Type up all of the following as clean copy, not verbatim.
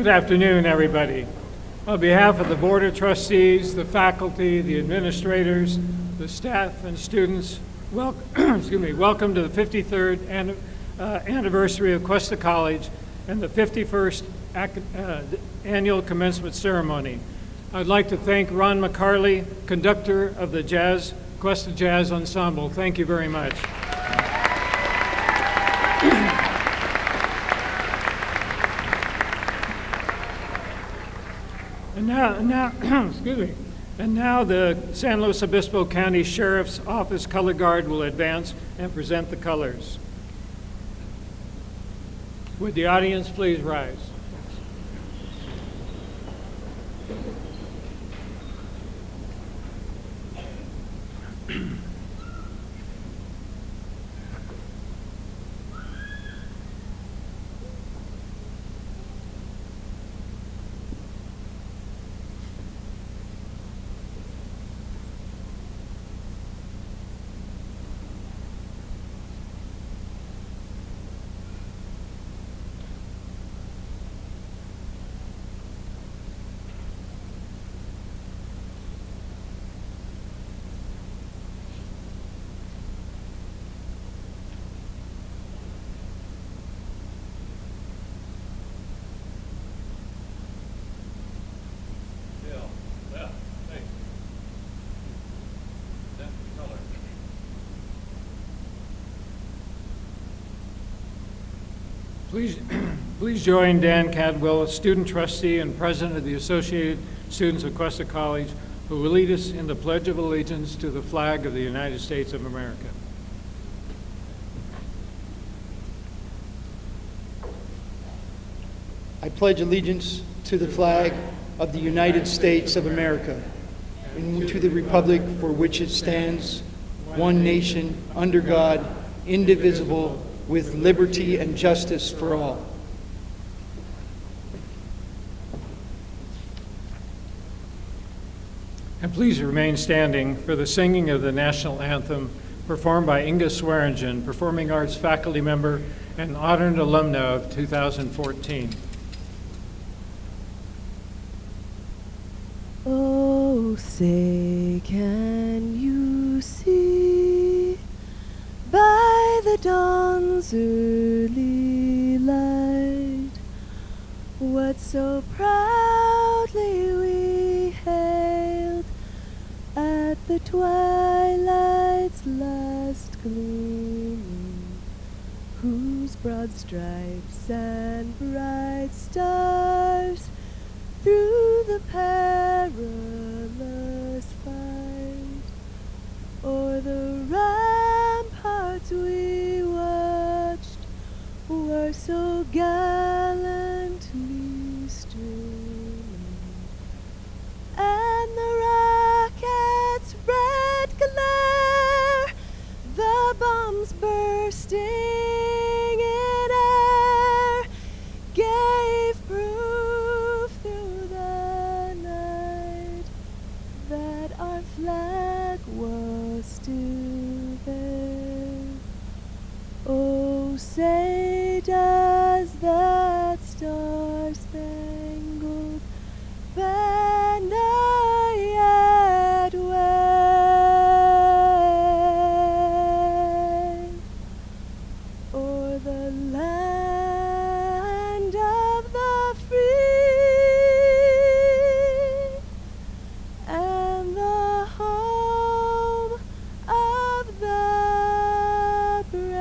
Good afternoon, everybody. On behalf of the Board of Trustees, the faculty, the administrators, the staff, and students, welcome to the 53rd anniversary of Cuesta College and the 51st annual commencement ceremony. I'd like to thank Ron McCarley, conductor of the Cuesta Jazz Ensemble. Thank you very much. And now the San Luis Obispo County Sheriff's Office Color Guard will advance and present the colors. Would the audience please rise? Please join Dan Cadwell, student trustee and president of the Associated Students of Cuesta College, who will lead us in the Pledge of Allegiance to the flag of the United States of America. I pledge allegiance to the flag of the United States of America and to the republic for which it stands, one nation, under God, indivisible, with liberty and justice for all. And please remain standing for the singing of the national anthem performed by Inga Swearingen, Performing Arts faculty member and honored alumna of 2014. Oh, say, can you see by the dawn's early light what so proudly we hailed at the twilight's last gleaming, whose broad stripes and bright stars through the perilous fight o'er the ramparts we watched were so gallantly streaming, and the rocket's red glare, the bombs bursting in air, gave proof through the night that our flag was still there. Oh, say, does that star-spangled banner yet wave o'er the land of the free and the home of the brave?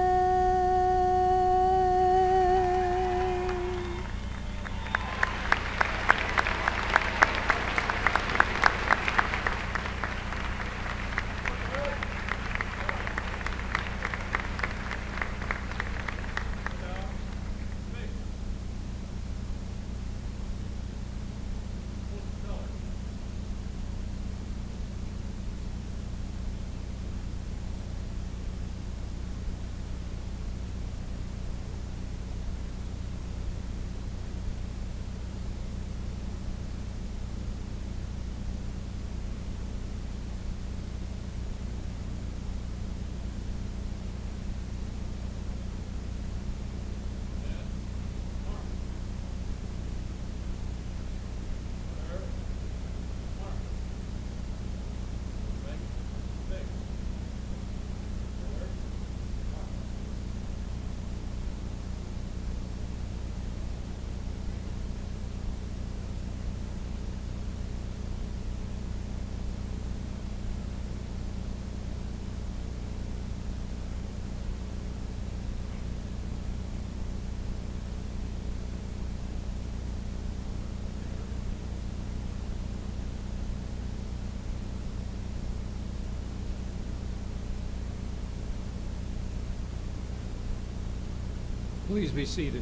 Please be seated.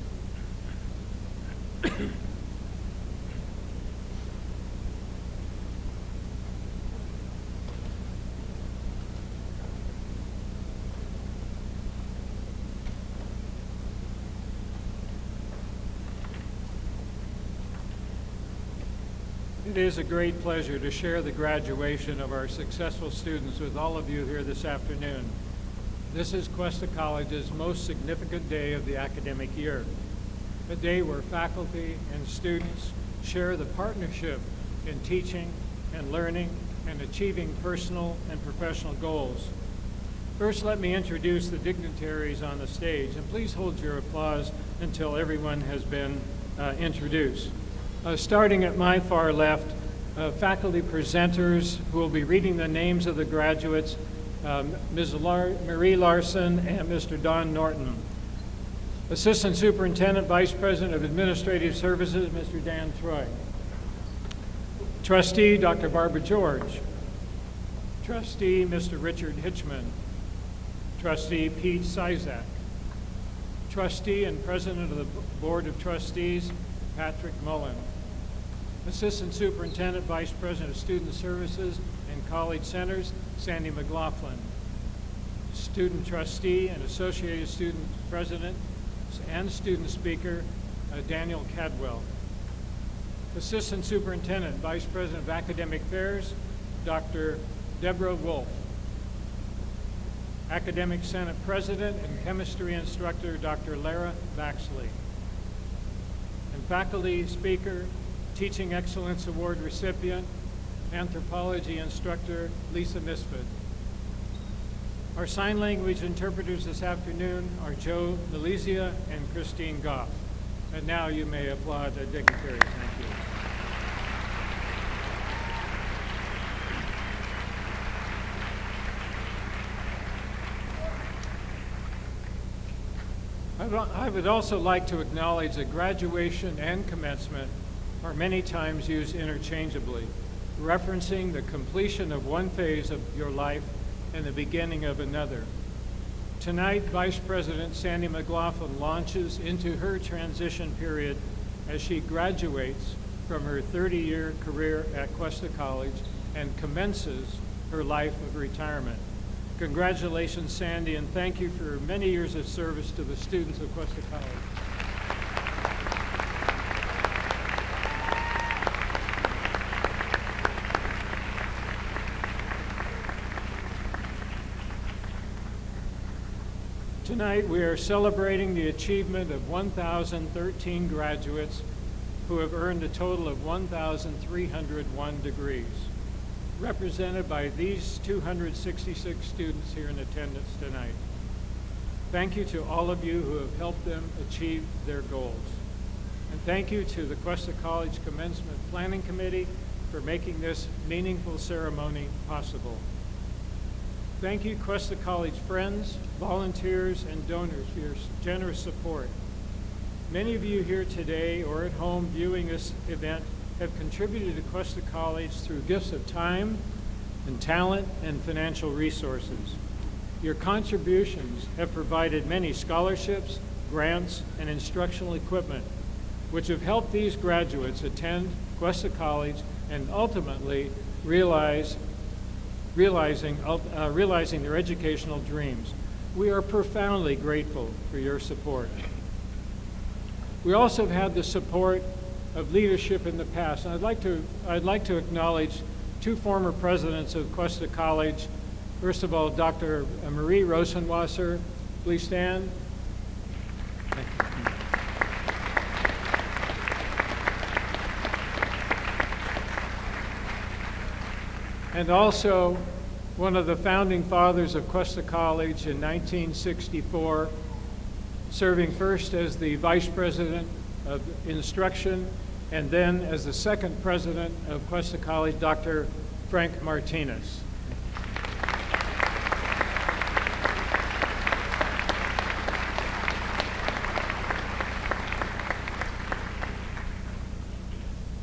It is a great pleasure to share the graduation of our successful students with all of you here this afternoon. This is Cuesta College's most significant day of the academic year, a day where faculty and students share the partnership in teaching and learning and achieving personal and professional goals. First, let me introduce the dignitaries on the stage, and please hold your applause until everyone has been introduced. Starting at my far left, faculty presenters who will be reading the names of the graduates, Ms. Marie Larson and Mr. Don Norton. Assistant Superintendent, Vice President of Administrative Services, Mr. Dan Troy. Trustee, Dr. Barbara George. Trustee, Mr. Richard Hitchman. Trustee, Pete Sizak. Trustee and President of the Board of Trustees, Patrick Mullen. Assistant Superintendent, Vice President of Student Services and College Centers, Sandy McLaughlin. Student Trustee and Associated Student President and Student Speaker, Daniel Cadwell. Assistant Superintendent, Vice President of Academic Affairs, Dr. Deborah Wolf. Academic Senate President and Chemistry Instructor, Dr. Lara Baxley. And Faculty Speaker, Teaching Excellence Award recipient, Anthropology Instructor, Lisa Misfit. Our sign language interpreters this afternoon are Joe Melizia and Christine Goff. And now you may applaud the dignitaries. Thank you. I would also like to acknowledge that graduation and commencement are many times used interchangeably, referencing the completion of one phase of your life and the beginning of another. Tonight, Vice President Sandy McLaughlin launches into her transition period as she graduates from her 30-year career at Cuesta College and commences her life of retirement. Congratulations, Sandy, and thank you for many years of service to the students of Cuesta College. Tonight, we are celebrating the achievement of 1,013 graduates who have earned a total of 1,301 degrees, represented by these 266 students here in attendance tonight. Thank you to all of you who have helped them achieve their goals. And thank you to the Cuesta College Commencement Planning Committee for making this meaningful ceremony possible. Thank you, Cuesta College friends, volunteers, and donors for your generous support. Many of you here today or at home viewing this event have contributed to Cuesta College through gifts of time and talent and financial resources. Your contributions have provided many scholarships, grants, and instructional equipment, which have helped these graduates attend Cuesta College and ultimately realizing their educational dreams. We are profoundly grateful for your support. We also have had the support of leadership in the past, and I'd like to acknowledge two former presidents of Cuesta College. First of all, Dr. Marie Rosenwasser. Please stand. Thank you. And also one of the founding fathers of Cuesta College in 1964, serving first as the Vice President of Instruction and then as the second President of Cuesta College, Dr. Frank Martinez.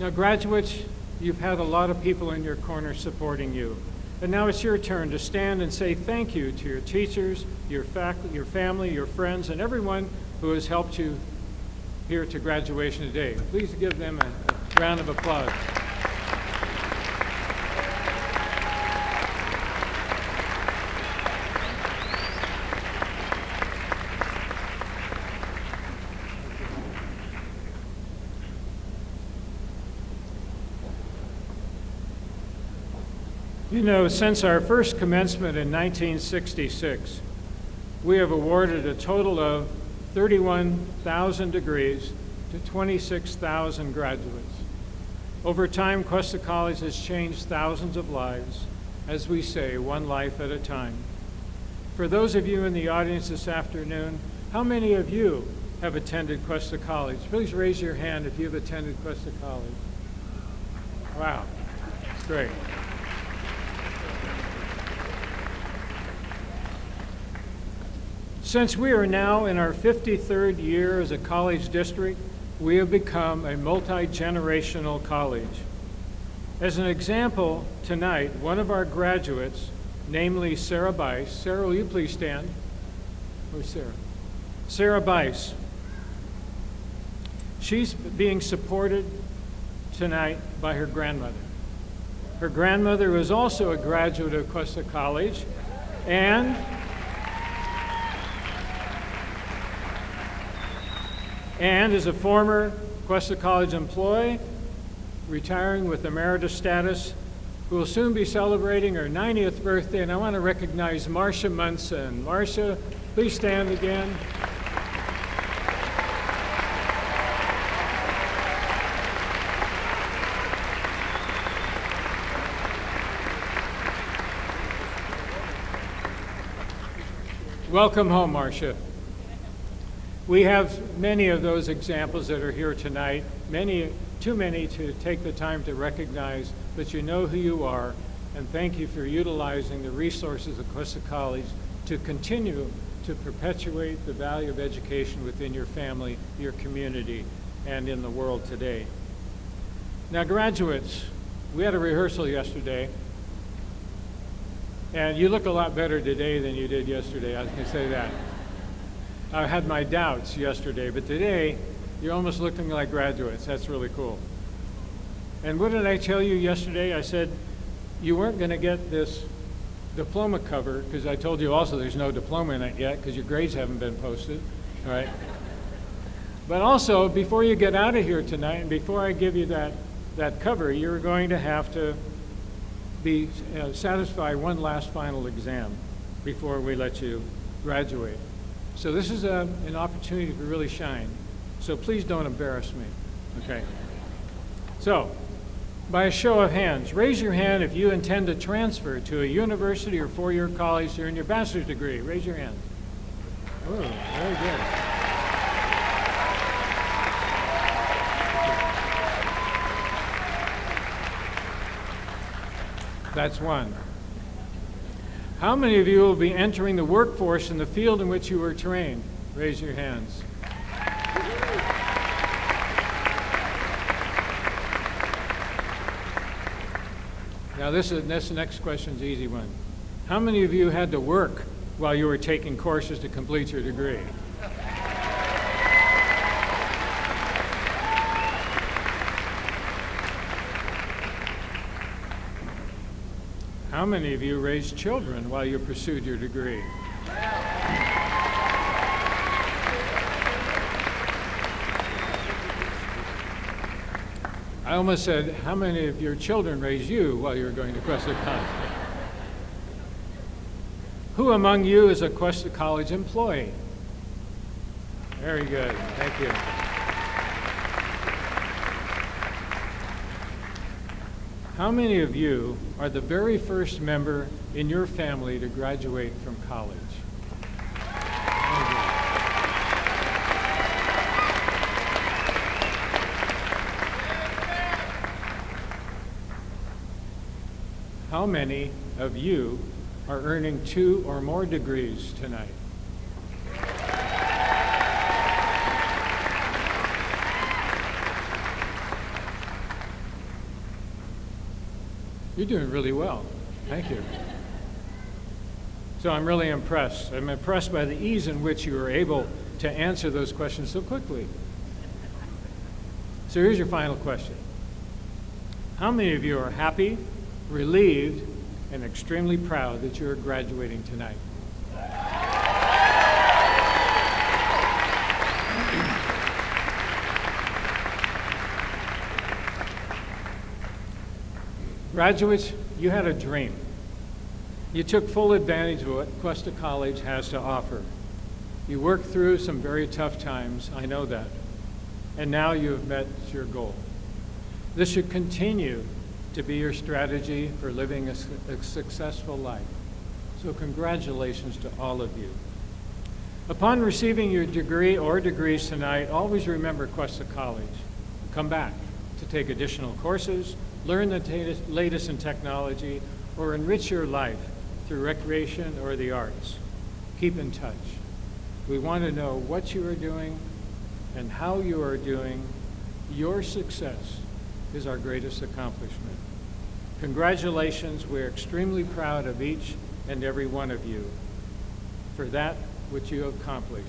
Now, graduates, you've had a lot of people in your corner supporting you. And now it's your turn to stand and say thank you to your teachers, your faculty, your family, your friends, and everyone who has helped you here to graduation today. Please give them a round of applause. You know, since our first commencement in 1966, we have awarded a total of 31,000 degrees to 26,000 graduates. Over time, Cuesta College has changed thousands of lives, as we say, one life at a time. For those of you in the audience this afternoon, how many of you have attended Cuesta College? Please raise your hand if you've attended Cuesta College. Wow, that's great. Since we are now in our 53rd year as a college district, we have become a multi-generational college. As an example, tonight, one of our graduates, namely Sarah Bice. Sarah, will you please stand? Where's Sarah? Sarah Bice. She's being supported tonight by her grandmother. Her grandmother was also a graduate of Cuesta College, and is a former Cuesta College employee, retiring with emeritus status, who will soon be celebrating her 90th birthday. And I want to recognize Marcia Munson. Marcia, please stand again. Welcome home, Marcia. We have many of those examples that are here tonight, too many to take the time to recognize, but you know who you are, and thank you for utilizing the resources of Cuesta College to continue to perpetuate the value of education within your family, your community, and in the world today. Now, graduates, we had a rehearsal yesterday, and you look a lot better today than you did yesterday, I can say that. I had my doubts yesterday, but today, you're almost looking like graduates. That's really cool. And what did I tell you yesterday? I said you weren't going to get this diploma cover, because I told you also there's no diploma in it yet, because your grades haven't been posted, all right? But also, before you get out of here tonight, and before I give you that cover, you're going to have to be satisfy one last final exam before we let you graduate. So this is an opportunity to really shine. So please don't embarrass me, okay? So, by a show of hands, raise your hand if you intend to transfer to a university or four-year college to earn your bachelor's degree. Raise your hand. Oh, very good. That's one. How many of you will be entering the workforce in the field in which you were trained? Raise your hands. Now this next question is an easy one. How many of you had to work while you were taking courses to complete your degree? How many of you raised children while you pursued your degree? I almost said, how many of your children raised you while you were going to Cuesta College? Who among you is a Cuesta College employee? Very good, thank you. How many of you are the very first member in your family to graduate from college? How many of you are earning 2 or more degrees tonight? You're doing really well. Thank you. So I'm really impressed. I'm impressed by the ease in which you were able to answer those questions so quickly. So here's your final question. How many of you are happy, relieved, and extremely proud that you're graduating tonight? Graduates, you had a dream. You took full advantage of what Cuesta College has to offer. You worked through some very tough times, I know that, and now you have met your goal. This should continue to be your strategy for living a successful life. So congratulations to all of you. Upon receiving your degree or degrees tonight, always remember Cuesta College. Come back to take additional courses, learn the latest in technology, or enrich your life through recreation or the arts. Keep in touch. We want to know what you are doing and how you are doing. Your success is our greatest accomplishment. Congratulations. We're extremely proud of each and every one of you for that which you have accomplished.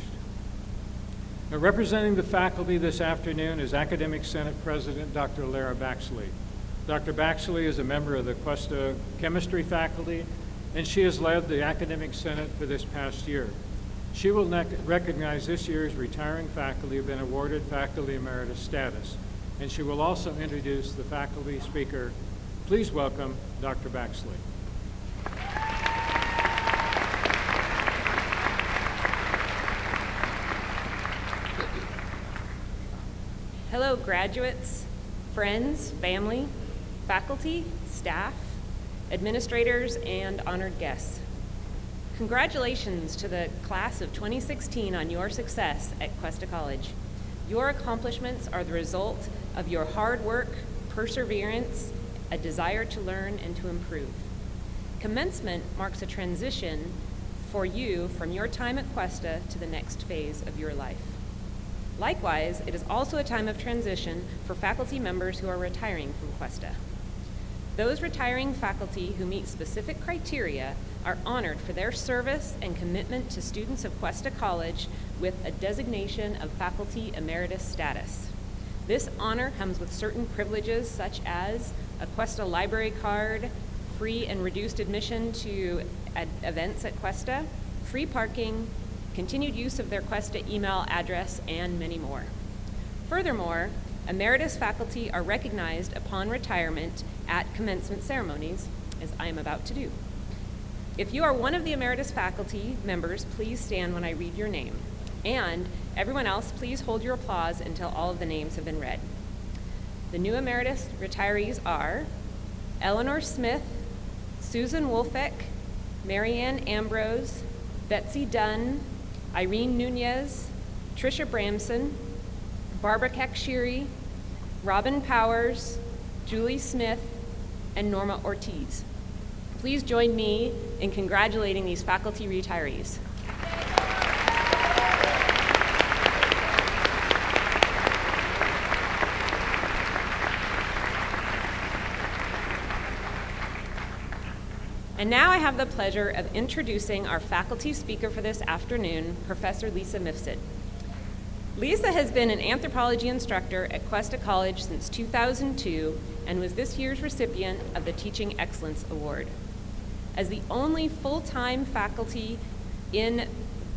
Now, representing the faculty this afternoon is Academic Senate President Dr. Lara Baxley. Dr. Baxley is a member of the Cuesta Chemistry faculty, and she has led the Academic Senate for this past year. She will recognize this year's retiring faculty who have been awarded faculty emeritus status, and she will also introduce the faculty speaker. Please welcome Dr. Baxley. Hello, graduates, friends, family, faculty, staff, administrators, and honored guests. Congratulations to the class of 2016 on your success at Cuesta College. Your accomplishments are the result of your hard work, perseverance, a desire to learn and to improve. Commencement marks a transition for you from your time at Cuesta to the next phase of your life. Likewise, it is also a time of transition for faculty members who are retiring from Cuesta. Those retiring faculty who meet specific criteria are honored for their service and commitment to students of Cuesta College with a designation of faculty emeritus status. This honor comes with certain privileges such as a Cuesta library card, free and reduced admission to events at Cuesta, free parking, continued use of their Cuesta email address, and many more. Furthermore, emeritus faculty are recognized upon retirement at commencement ceremonies, as I am about to do. If you are one of the emeritus faculty members, please stand when I read your name. And everyone else, please hold your applause until all of the names have been read. The new emeritus retirees are Eleanor Smith, Susan Wolfeck, Marianne Ambrose, Betsy Dunn, Irene Nunez, Tricia Bramson, Barbara Kakshiri, Robin Powers, Julie Smith, and Norma Ortiz. Please join me in congratulating these faculty retirees. And now I have the pleasure of introducing our faculty speaker for this afternoon, Professor Lisa Mifsud. Lisa has been an anthropology instructor at Cuesta College since 2002 and was this year's recipient of the Teaching Excellence Award. As the only full-time faculty in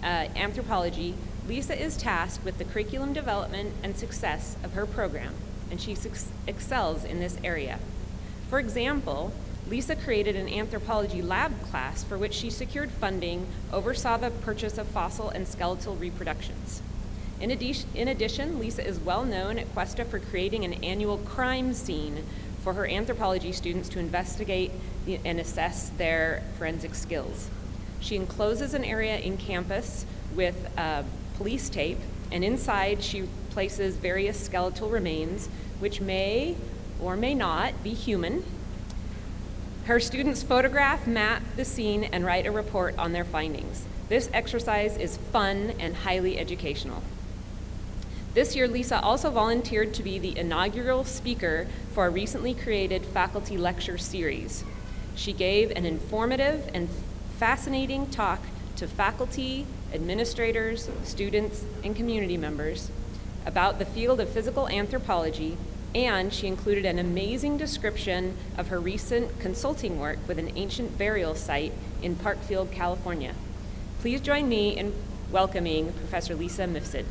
anthropology, Lisa is tasked with the curriculum development and success of her program, and she excels in this area. For example, Lisa created an anthropology lab class for which she secured funding, oversaw the purchase of fossil and skeletal reproductions. In addition, Lisa is well known at Cuesta for creating an annual crime scene for her anthropology students to investigate and assess their forensic skills. She encloses an area in campus with police tape, and inside she places various skeletal remains, which may or may not be human. Her students photograph, map the scene, and write a report on their findings. This exercise is fun and highly educational. This year, Lisa also volunteered to be the inaugural speaker for a recently created faculty lecture series. She gave an informative and fascinating talk to faculty, administrators, students, and community members about the field of physical anthropology, and she included an amazing description of her recent consulting work with an ancient burial site in Parkfield, California. Please join me in welcoming Professor Lisa Mifsud.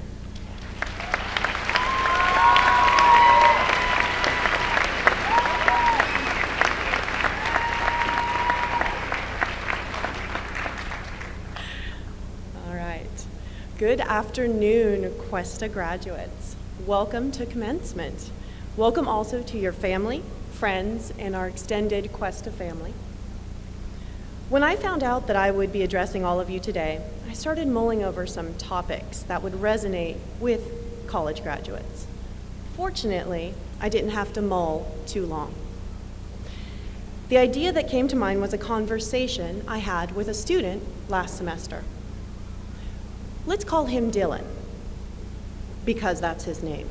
All right. Good afternoon, Cuesta graduates. Welcome to commencement. Welcome also to your family, friends, and our extended Cuesta family. When I found out that I would be addressing all of you today, I started mulling over some topics that would resonate with college graduates. Fortunately, I didn't have to mull too long. The idea that came to mind was a conversation I had with a student last semester. Let's call him Dylan, because that's his name.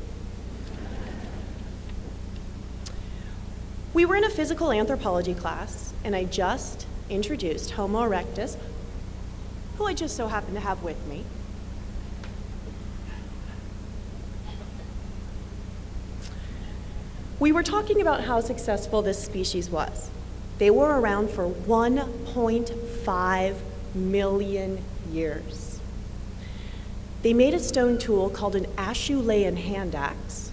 We were in a physical anthropology class, and I just introduced Homo erectus, who I just so happen to have with me. We were talking about how successful this species was. They were around for 1.5 million years. They made a stone tool called an Acheulean hand axe.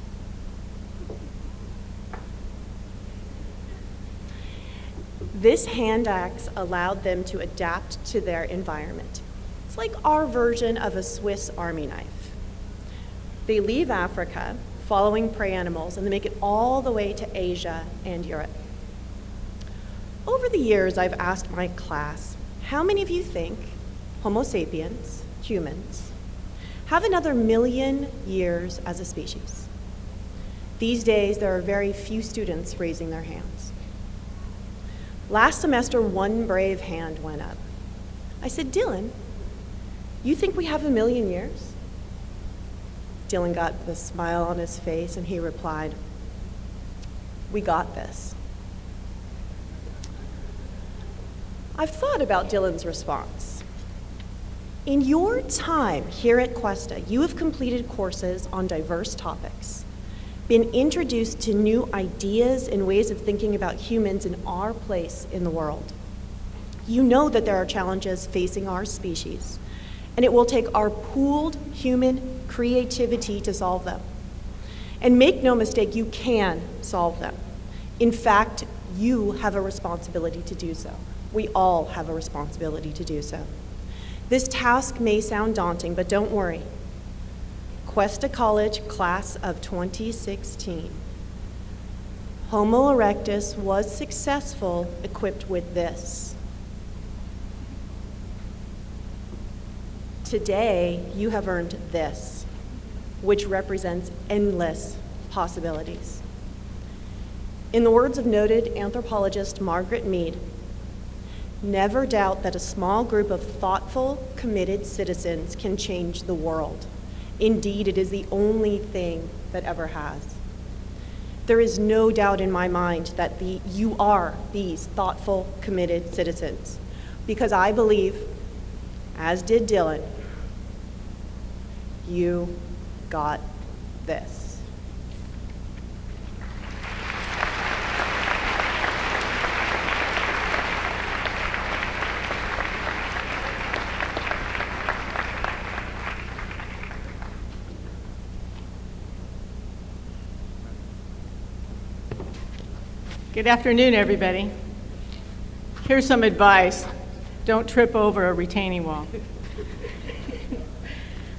This hand axe allowed them to adapt to their environment. It's like our version of a Swiss Army knife. They leave Africa, following prey animals, and they make it all the way to Asia and Europe. Over the years, I've asked my class, how many of you think Homo sapiens, humans, have another 1,000,000 years as a species? These days, there are very few students raising their hands. Last semester, one brave hand went up. I said, Dylan, you think we have 1,000,000 years? Dylan got the smile on his face and he replied, we got this. I've thought about Dylan's response. In your time here at Cuesta, you have completed courses on diverse topics, been introduced to new ideas and ways of thinking about humans and our place in the world. You know that there are challenges facing our species, and it will take our pooled human creativity to solve them. And make no mistake, you can solve them. In fact, you have a responsibility to do so. We all have a responsibility to do so. This task may sound daunting, but don't worry. Cuesta College class of 2016. Homo erectus was successful equipped with this. Today, you have earned this, which represents endless possibilities. In the words of noted anthropologist Margaret Mead, never doubt that a small group of thoughtful, committed citizens can change the world. Indeed, it is the only thing that ever has. There is no doubt in my mind that you are these thoughtful, committed citizens, because I believe, as did Dylan, you got this. Good afternoon, everybody. Here's some advice. Don't trip over a retaining wall.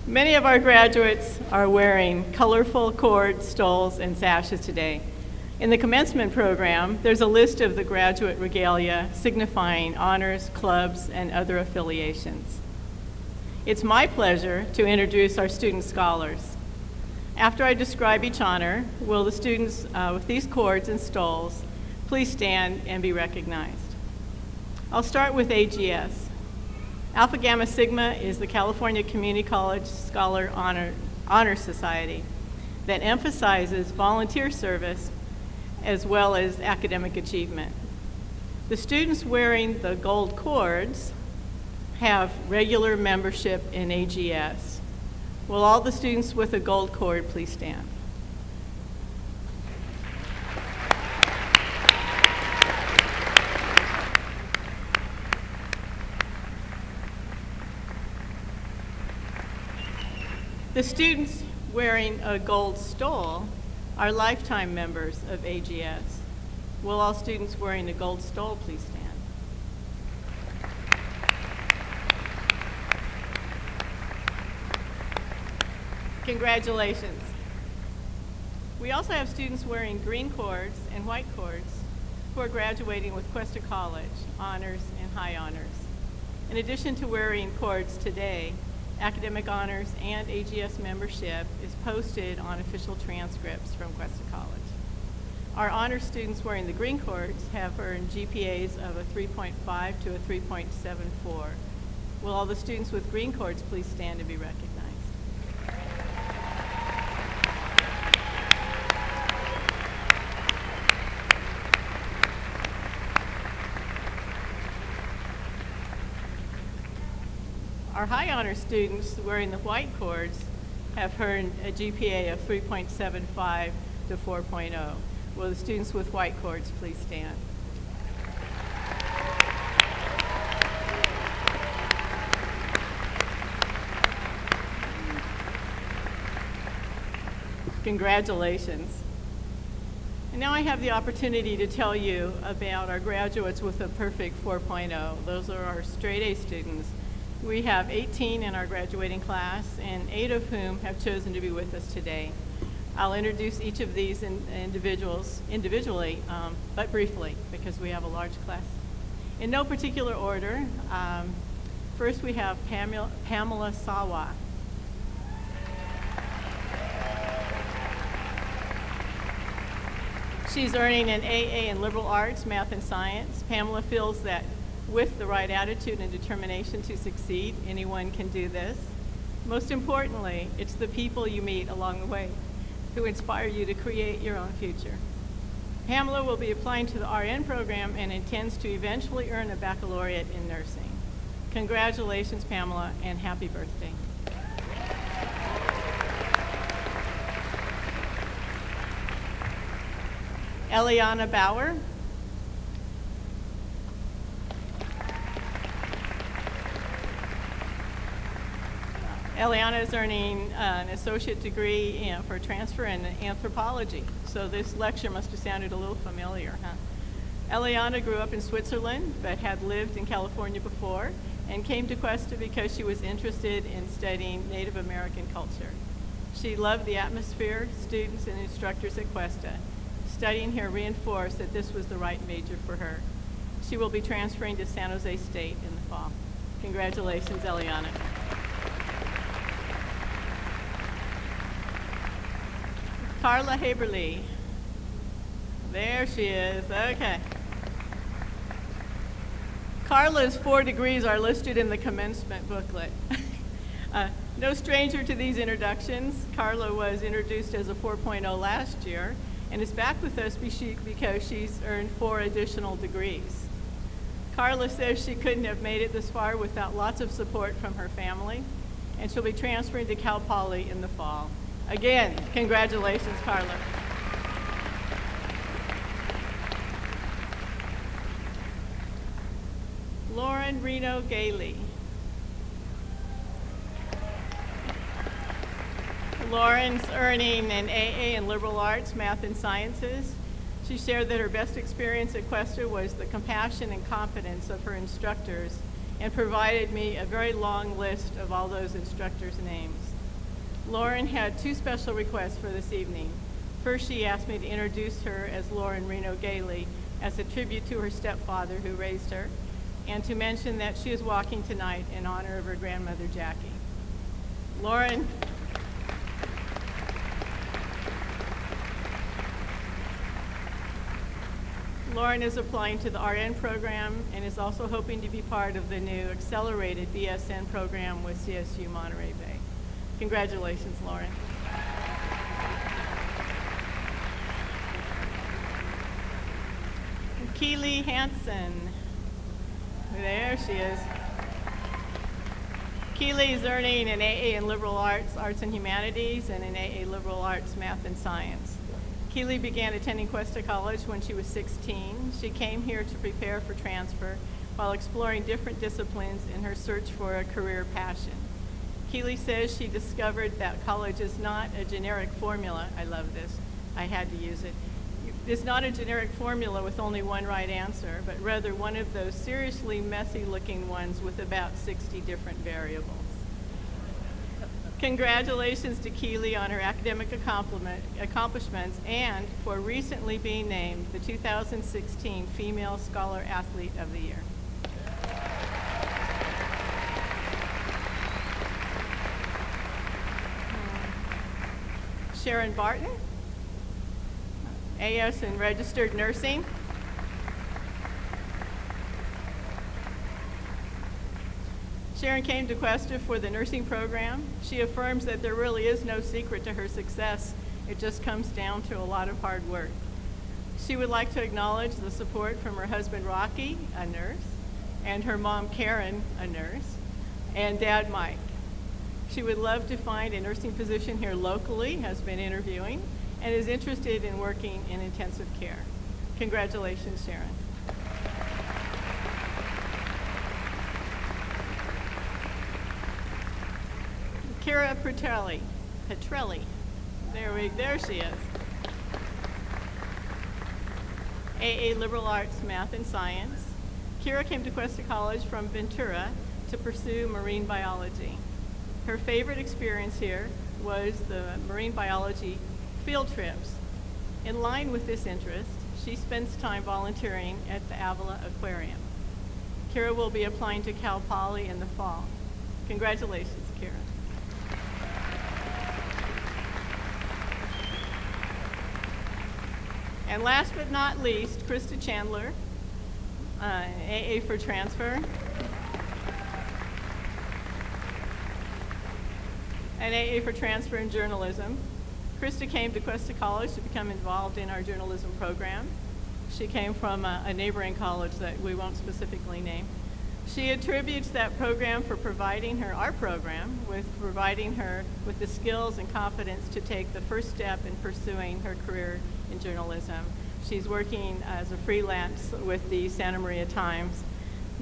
Many of our graduates are wearing colorful cords, stoles, and sashes today. In the commencement program, there's a list of the graduate regalia signifying honors, clubs, and other affiliations. It's my pleasure to introduce our student scholars. After I describe each honor, will the students with these cords and stoles please stand and be recognized. I'll start with AGS. Alpha Gamma Sigma is the California Community College Scholar Honor Society that emphasizes volunteer service as well as academic achievement. The students wearing the gold cords have regular membership in AGS. Will all the students with a gold cord please stand? The students wearing a gold stole are lifetime members of AGS. Will all students wearing a gold stole please stand? Congratulations. We also have students wearing green cords and white cords who are graduating with Cuesta College, honors and high honors. In addition to wearing cords today, academic honors and AGS membership is posted on official transcripts from Cuesta College. Our honor students wearing the green cords have earned GPAs of a 3.5 to a 3.74. Will all the students with green cords please stand and be recognized? Our high honor students wearing the white cords have earned a GPA of 3.75 to 4.0. Will the students with white cords please stand? Congratulations. And now I have the opportunity to tell you about our graduates with a perfect 4.0. Those are our straight A students. We have 18 in our graduating class, and 8 of whom have chosen to be with us today. I'll introduce each of these individuals individually, but briefly, because we have a large class. In no particular order, first we have Pamela Sawa. She's earning an AA in liberal arts, math, and science. Pamela feels that with the right attitude and determination to succeed, anyone can do this. Most importantly, it's the people you meet along the way who inspire you to create your own future. Pamela will be applying to the RN program and intends to eventually earn a baccalaureate in nursing. Congratulations, Pamela, and happy birthday. Eliana Bauer. Eliana is earning an associate degree for transfer in anthropology. So this lecture must have sounded a little familiar, huh? Eliana grew up in Switzerland, but had lived in California before, and came to Cuesta because she was interested in studying Native American culture. She loved the atmosphere, students, and instructors at Cuesta. Studying here reinforced that this was the right major for her. She will be transferring to San Jose State in the fall. Congratulations, Eliana. Carla Haberly. There she is, okay. Carla's 4 degrees are listed in the commencement booklet. No stranger to these introductions, Carla was introduced as a 4.0 last year and is back with us because she's earned 4 additional degrees. Carla says she couldn't have made it this far without lots of support from her family, and she'll be transferring to Cal Poly in the fall. Again, congratulations, Carla. Lauren Reno Gailey. Lauren's earning an AA in liberal arts, math, and sciences. She shared that her best experience at Cuesta was the compassion and competence of her instructors, and provided me a very long list of all those instructors' names. Lauren had 2 special requests for this evening. First, she asked me to introduce her as Lauren Reno Gailey as a tribute to her stepfather who raised her, and to mention that she is walking tonight in honor of her grandmother, Jackie. Lauren. Lauren is applying to the RN program and is also hoping to be part of the new accelerated BSN program with CSU Monterey Bay. Congratulations, Lauren. Keely Hansen. There she is. Keeley is earning an AA in Liberal Arts, Arts and Humanities, and an AA Liberal Arts, Math and Science. Keeley began attending Cuesta College when she was 16. She came here to prepare for transfer while exploring different disciplines in her search for a career passion. Keeley says she discovered that college is not a generic formula. I love this. I had to use it. It's not a generic formula with only one right answer, but rather one of those seriously messy-looking ones with about 60 different variables. Congratulations to Keeley on her academic accomplishments and for recently being named the 2016 Female Scholar Athlete of the Year. Sharon Barton, AS in Registered Nursing. Sharon came to Cuesta for the nursing program. She affirms that there really is no secret to her success. It just comes down to a lot of hard work. She would like to acknowledge the support from her husband Rocky, a nurse, and her mom Karen, a nurse, and dad Mike. She would love to find a nursing position here locally, has been interviewing, and is interested in working in intensive care. Congratulations, Sharon. Kira Petrelli. There she is. AA Liberal Arts, Math and Science. Kira came to Cuesta College from Ventura to pursue marine biology. Her favorite experience here was the marine biology field trips. In line with this interest, she spends time volunteering at the Avila Aquarium. Kira will be applying to Cal Poly in the fall. Congratulations, Kira. And last but not least, Krista Chandler, AA for transfer. An AA for transfer in journalism. Krista came to Cuesta College to become involved in our journalism program. She came from a neighboring college that we won't specifically name. She attributes that program for providing her, our program, with providing her with the skills and confidence to take the first step in pursuing her career in journalism. She's working as a freelance with the Santa Maria Times.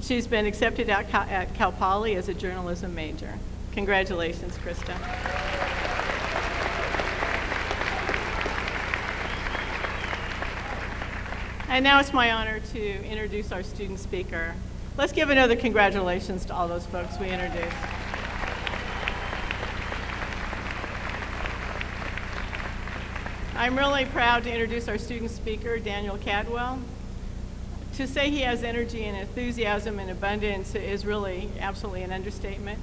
She's been accepted at Cal Poly as a journalism major. Congratulations, Krista. And now it's my honor to introduce our student speaker. Let's give another congratulations to all those folks we introduced. I'm really proud to introduce our student speaker, Daniel Cadwell. To say he has energy and enthusiasm and abundance is really absolutely an understatement.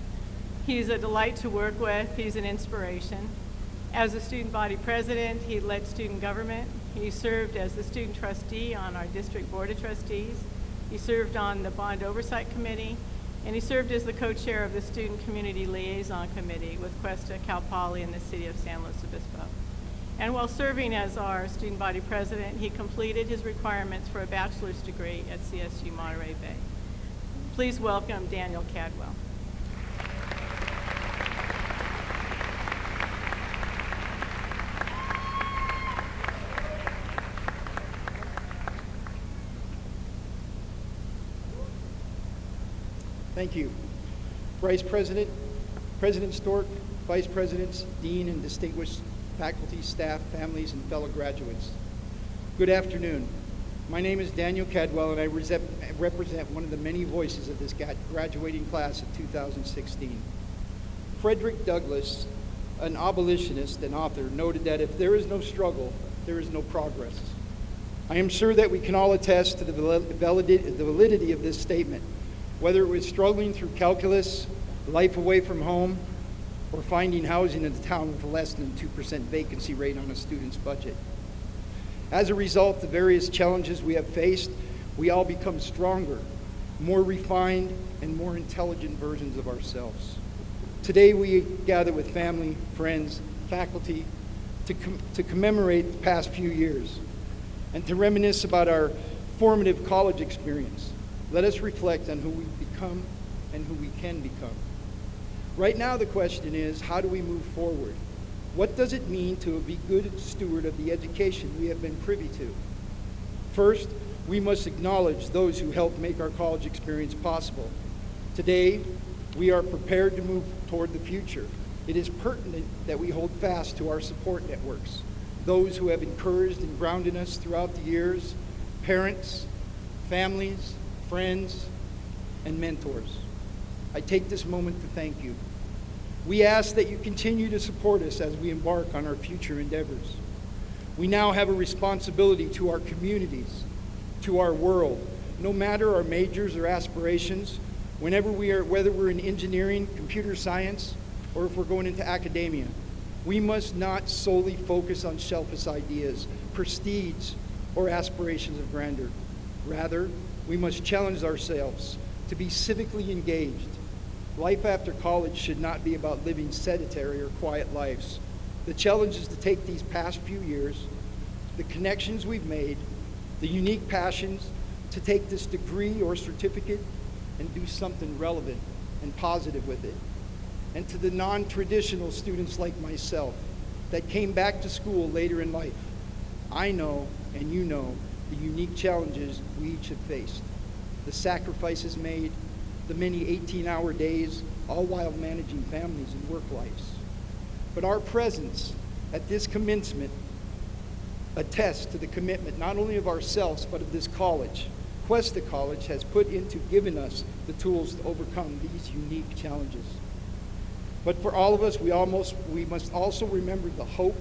He's a delight to work with. He's an inspiration. As a student body president, he led student government. He served as the student trustee on our district board of trustees. He served on the bond oversight committee, and he served as the co-chair of the student community liaison committee with Cuesta, Cal Poly, and the city of San Luis Obispo. And while serving as our student body president, he completed his requirements for a bachelor's degree at CSU Monterey Bay. Please welcome Daniel Cadwell. Thank you. Vice President, President Stork, Vice Presidents, Dean, and distinguished faculty, staff, families, and fellow graduates. Good afternoon. My name is Daniel Cadwell, and I represent one of the many voices of this graduating class of 2016. Frederick Douglass, an abolitionist and author, noted that if there is no struggle, there is no progress. I am sure that we can all attest to the validity of this statement, whether it was struggling through calculus, life away from home, or finding housing in a town with less than 2% vacancy rate on a student's budget. As a result of the various challenges we have faced, we all become stronger, more refined, and more intelligent versions of ourselves. Today we gather with family, friends, faculty to commemorate the past few years and to reminisce about our formative college experience. Let us reflect on who we've become and who we can become. Right now, the question is, how do we move forward? What does it mean to be good steward of the education we have been privy to? First, we must acknowledge those who helped make our college experience possible. Today, we are prepared to move toward the future. It is pertinent that we hold fast to our support networks, those who have encouraged and grounded us throughout the years, parents, families, friends, and mentors. I take this moment to thank you. We ask that you continue to support us as we embark on our future endeavors. We now have a responsibility to our communities, to our world. No matter our majors or aspirations, whether we're in engineering, computer science, or if we're going into academia, we must not solely focus on selfish ideas, prestige, or aspirations of grandeur. Rather, we must challenge ourselves to be civically engaged. Life after college should not be about living sedentary or quiet lives. The challenge is to take these past few years, the connections we've made, the unique passions, to take this degree or certificate and do something relevant and positive with it. And to the non-traditional students like myself that came back to school later in life, I know, and you know, the unique challenges we each have faced, the sacrifices made, the many 18-hour days, all while managing families and work lives. But our presence at this commencement attests to the commitment not only of ourselves, but of this college. Cuesta College has put into giving us the tools to overcome these unique challenges. But for all of us, we must also remember the hope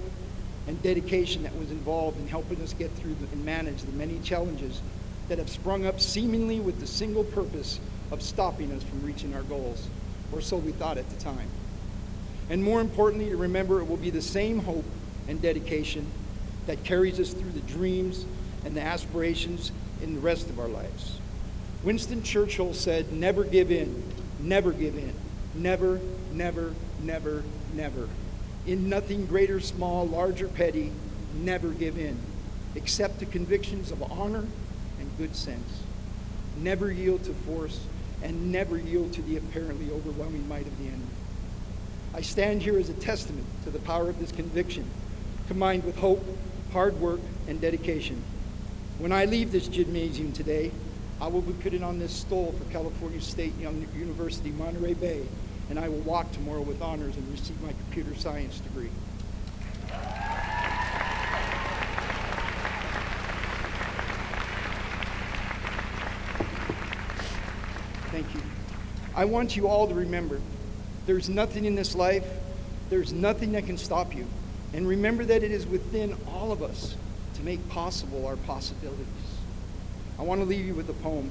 and dedication that was involved in helping us get through and manage the many challenges that have sprung up seemingly with the single purpose of stopping us from reaching our goals, or so we thought at the time. And more importantly, to remember it will be the same hope and dedication that carries us through the dreams and the aspirations in the rest of our lives. Winston Churchill said, "Never give in, never give in, never, never, never, never. In nothing great or small, large or petty, never give in. Accept the convictions of honor and good sense. Never yield to force, and never yield to the apparently overwhelming might of the enemy." I stand here as a testament to the power of this conviction, combined with hope, hard work, and dedication. When I leave this gymnasium today, I will be putting on this stole for California State University, Monterey Bay, and I will walk tomorrow with honors and receive my computer science degree. Thank you. I want you all to remember, there's nothing in this life, there's nothing that can stop you. And remember that it is within all of us to make possible our possibilities. I want to leave you with a poem.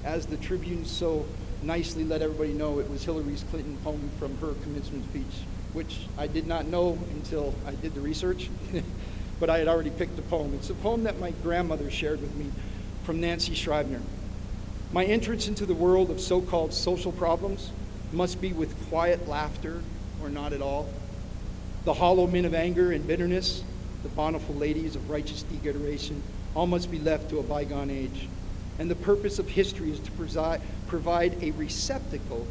As the Tribune so nicely let everybody know, it was Hillary Clinton's poem from her commencement speech, which I did not know until I did the research, but I had already picked the poem. It's a poem that my grandmother shared with me from Nancy Schreiber. My entrance into the world of so-called social problems must be with quiet laughter or not at all. The hollow men of anger and bitterness, the bountiful ladies of righteous degradation, all must be left to a bygone age. And the purpose of history is to provide a receptacle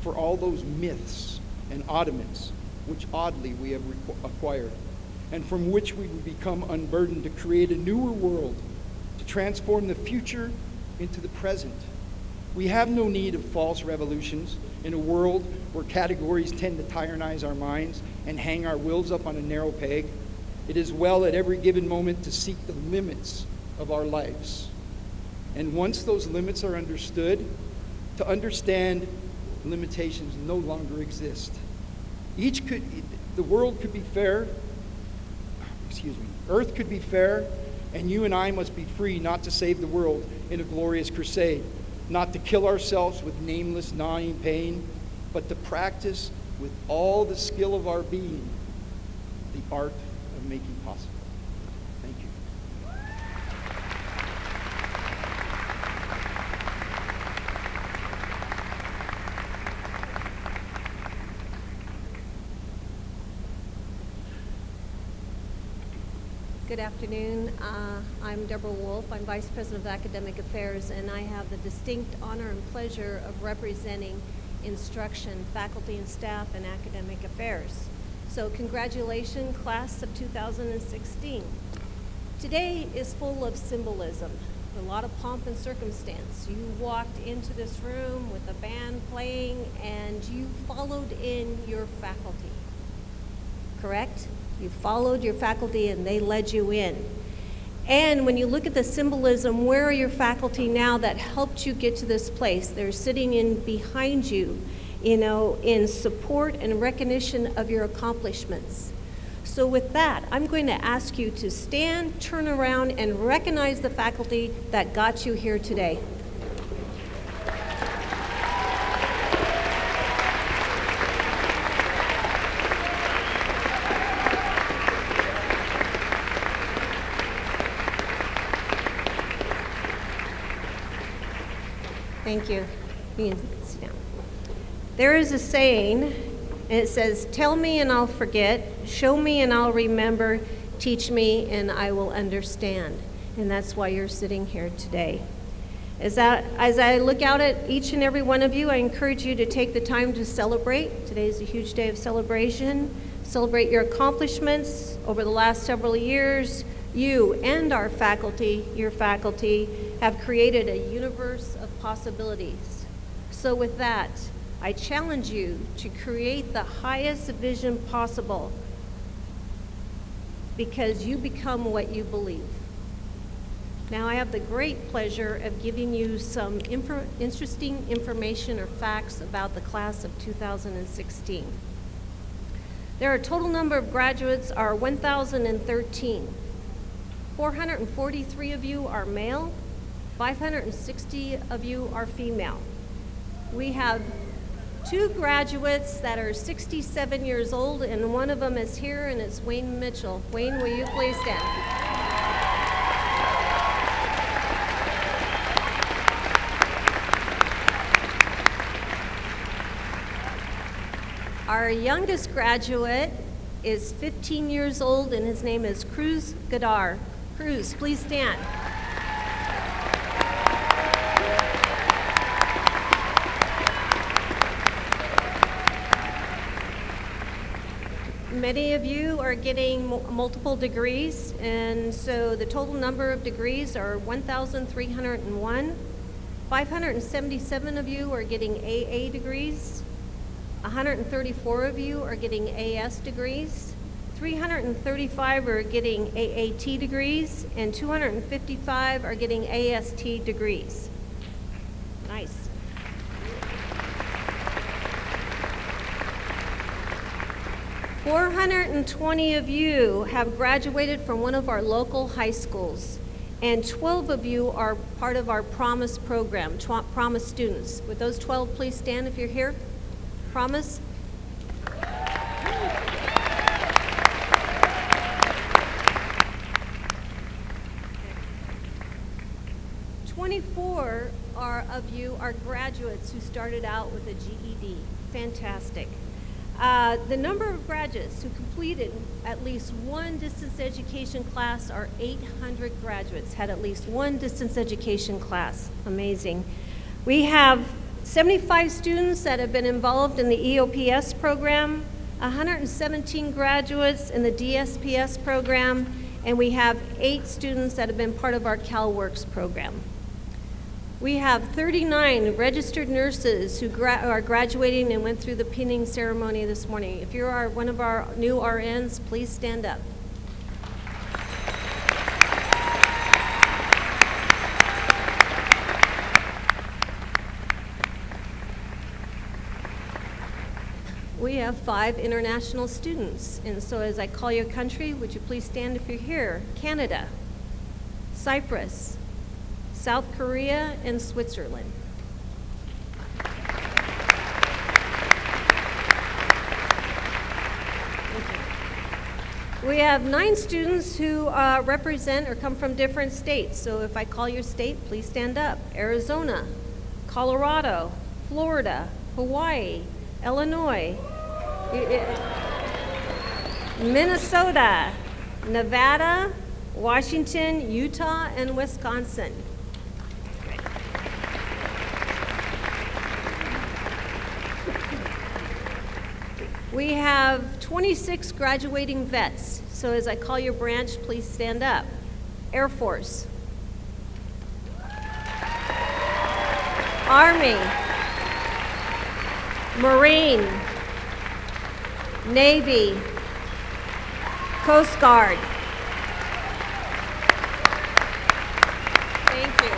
for all those myths and oddments which oddly we have acquired, and from which we would become unburdened to create a newer world, to transform the future into the present. We have no need of false revolutions in a world where categories tend to tyrannize our minds and hang our wills up on a narrow peg. It is well at every given moment to seek the limits of our lives. And once those limits are understood, to understand limitations no longer exist. The world could be fair, Earth could be fair, and you and I must be free not to save the world in a glorious crusade, not to kill ourselves with nameless gnawing pain, but to practice with all the skill of our being the art of making possible. Thank you. Good afternoon. I'm Deborah Wolf. I'm Vice President of Academic Affairs, and I have the distinct honor and pleasure of representing instruction, faculty and staff, and academic affairs. So congratulations, class of 2016. Today is full of symbolism, a lot of pomp and circumstance. You walked into this room with a band playing and you followed in your faculty, correct? You followed your faculty and they led you in. And when you look at the symbolism, where are your faculty now that helped you get to this place? They're sitting in behind you, in support and recognition of your accomplishments. So with that, I'm going to ask you to stand, turn around, and recognize the faculty that got you here today. Thank you. You can sit down. There is a saying, and it says, "Tell me and I'll forget, show me and I'll remember, teach me and I will understand." And that's why you're sitting here today. As I look out at each and every one of you, I encourage you to take the time to celebrate. Today is a huge day of celebration. Celebrate your accomplishments over the last several years. You and our faculty, your faculty, have created a universe of possibilities. So with that, I challenge you to create the highest vision possible, because you become what you believe. Now I have the great pleasure of giving you some interesting information or facts about the class of 2016. Their total number of graduates are 1,013. 443 of you are male, 560 of you are female. We have 2 graduates that are 67 years old, and one of them is here, and it's Wayne Mitchell. Wayne, will you please stand? Our youngest graduate is 15 years old, and his name is Cruz Gadar. Cruz, please stand. Many of you are getting multiple degrees, and so the total number of degrees are 1,301. 577 of you are getting AA degrees. 134 of you are getting AS degrees. 335 are getting AAT degrees, and 255 are getting AST degrees. Nice. $420 of you have graduated from one of our local high schools, and 12 of you are part of our Promise program, Promise students. Would those 12 please stand if you're here? Promise. 24 of you are graduates who started out with a GED. Fantastic. The number of graduates who completed at least one distance education class are 800 graduates, had at least one distance education class. Amazing. We have 75 students that have been involved in the EOPS program, 117 graduates in the DSPS program, and we have 8 students that have been part of our CalWorks program. We have 39 registered nurses who are graduating and went through the pinning ceremony this morning. If you are one of our new RNs, please stand up. We have 5 international students, and so as I call your country, would you please stand if you're here? Canada, Cyprus, South Korea, and Switzerland. We have 9 students who represent or come from different states. So if I call your state, please stand up. Arizona, Colorado, Florida, Hawaii, Illinois, Minnesota, Nevada, Washington, Utah, and Wisconsin. We have 26 graduating vets. So as I call your branch, please stand up. Air Force, Army, Marine, Navy, Coast Guard. Thank you.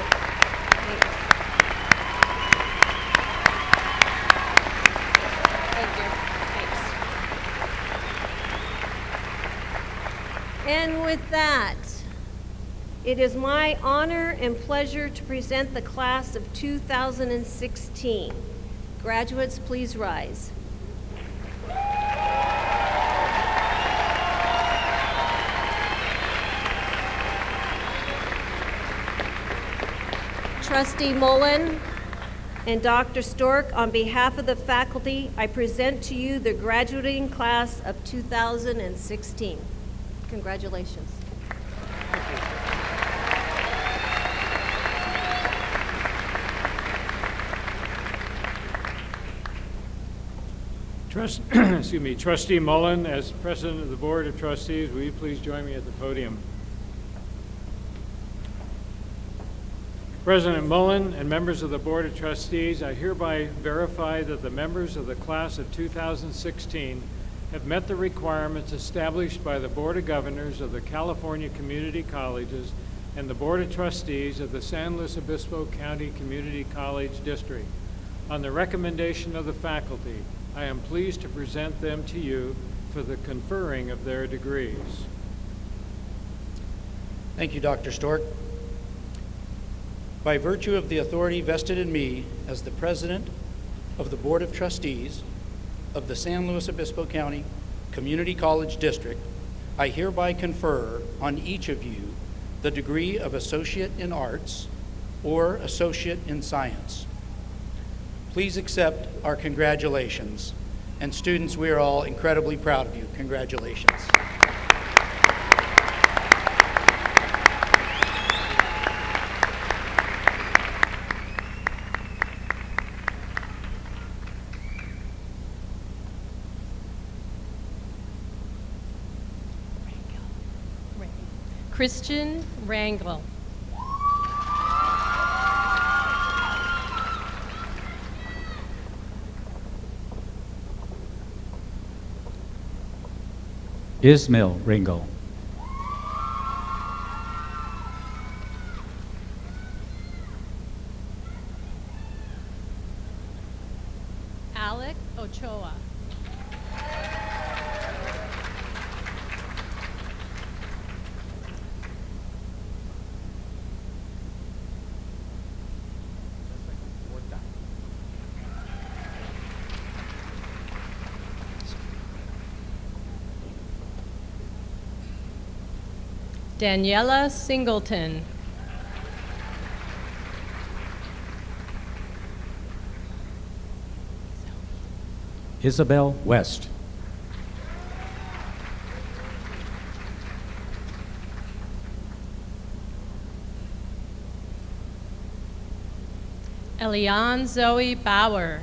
Thank you. Thanks. And with that, it is my honor and pleasure to present the class of 2016. Graduates, please rise. Trustee Mullen and Dr. Stork, on behalf of the faculty, I present to you the graduating class of 2016. Congratulations. Trustee Mullen, as President of the Board of Trustees, will you please join me at the podium? President Mullen and members of the Board of Trustees, I hereby verify that the members of the class of 2016 have met the requirements established by the Board of Governors of the California Community Colleges and the Board of Trustees of the San Luis Obispo County Community College District. On the recommendation of the faculty, I am pleased to present them to you for the conferring of their degrees. Thank you, Dr. Stork. By virtue of the authority vested in me as the President of the Board of Trustees of the San Luis Obispo County Community College District, I hereby confer on each of you the degree of Associate in Arts or Associate in Science. Please accept our congratulations. And students, we are all incredibly proud of you. Congratulations. Christian Rangel. Ismail Ringel. Alec Ochoa. Daniela Singleton. Isabel West. Eliane Zoe Bauer.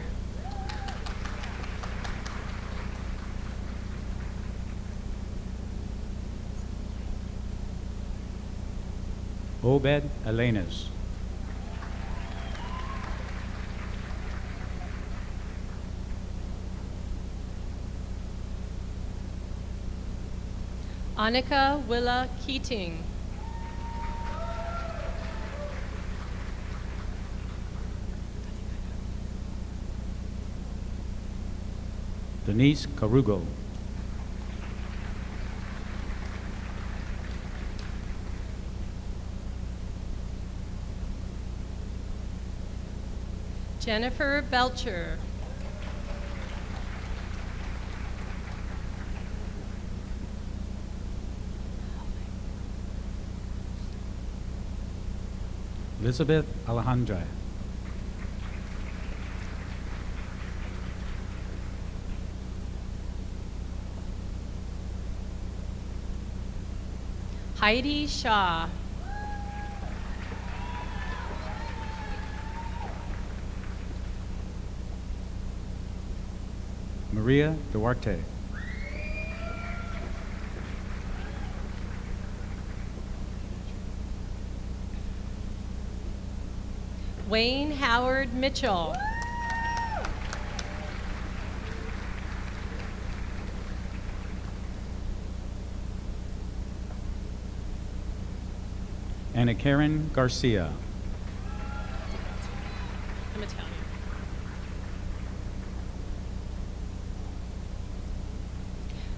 Obed Elenas. Annika Willa Keating. Denise Carugo. Jennifer Belcher. Elizabeth Alejandra. Heidi Shaw. Maria Duarte. Wayne Howard Mitchell. Anna Karen Garcia. I'm Italian.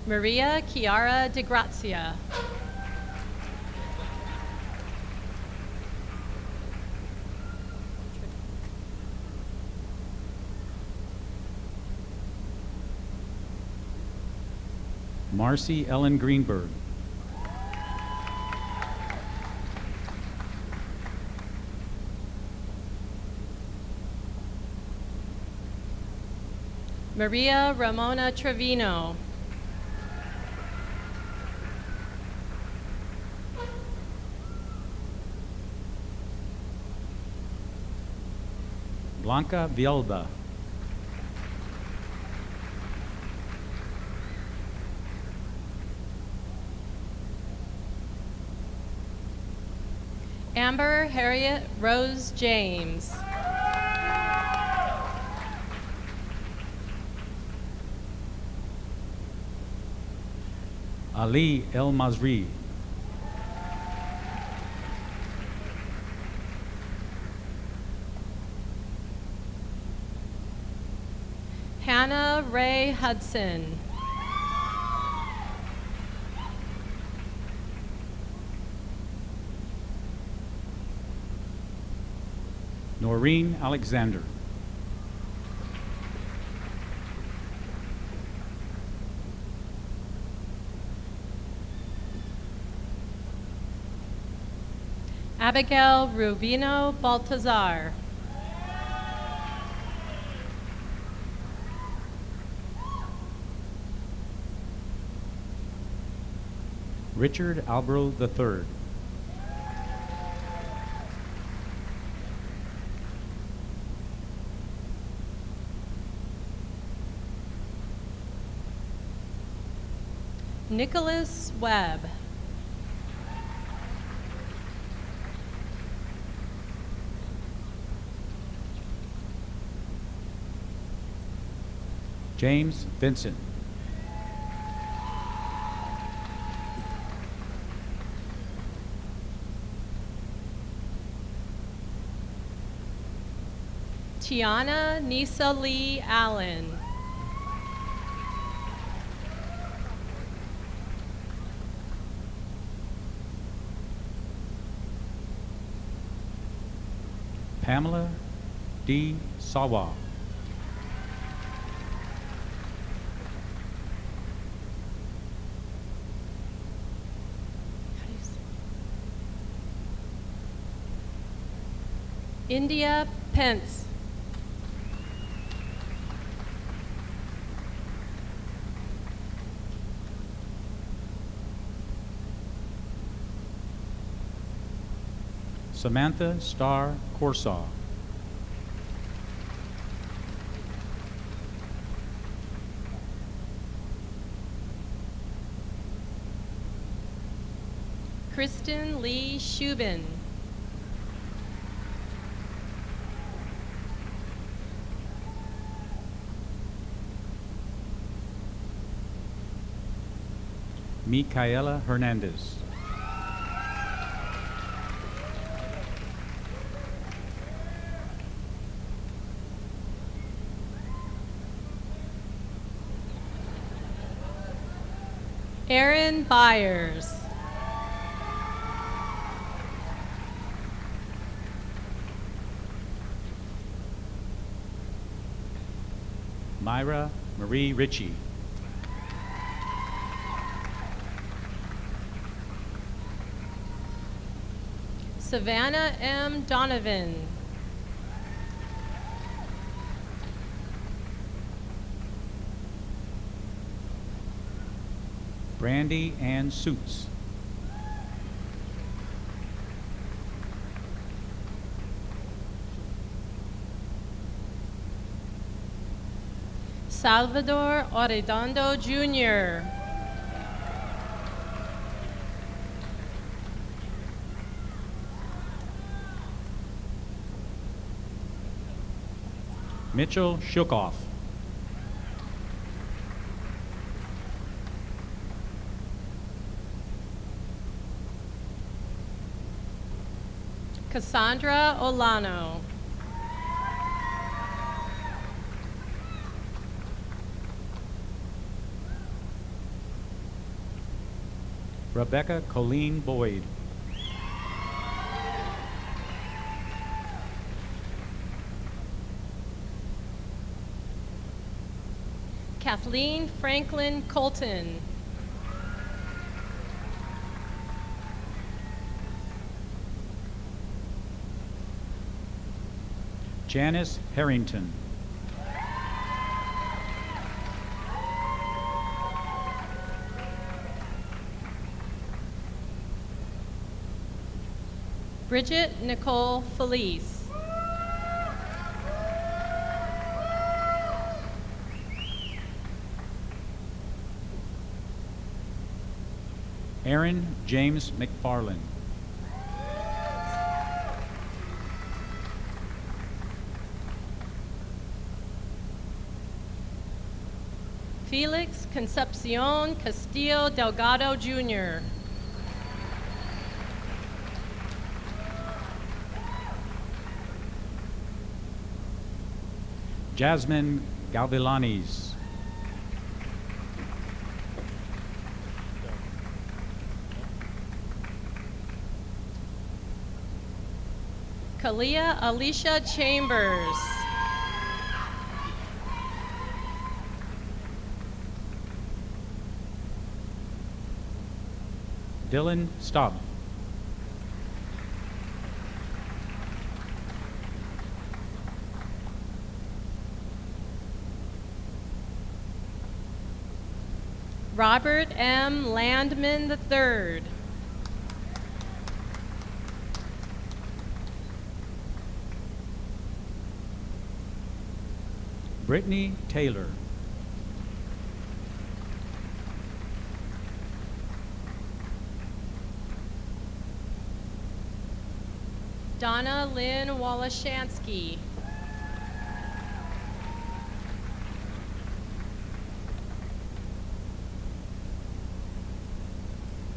Maria Chiara De Grazia. Marcy Ellen Greenberg. Maria Ramona Trevino. Blanca Vielda. Amber Harriet Rose James. Ali El Mazri. Hannah Ray Hudson. Noreen Alexander. Abigail Rubino Baltazar. Richard Albro III. Nicholas Webb. James Vincent. Tiana Nisa Lee Allen. Pamela D. Sawa. India Pence. Samantha Starr Corsaw. Kristen Lee Shubin. Micaela Hernandez. Aaron Byers. Myra Marie Ritchie. Savannah M. Donovan. Brandy Ann Suits. Salvador Arredondo Jr. Mitchell Shukoff. Cassandra Olano. Rebecca Colleen Boyd. Kathleen Franklin Colton. Janice Harrington. Bridget Nicole Felice. Aaron James McFarland. Felix Concepcion Castillo Delgado Jr. Jasmine Galvilanes. Kalia Alicia Chambers. Dylan Staub. Robert M. Landman III. Brittany Taylor. Donna Lynn Walashansky.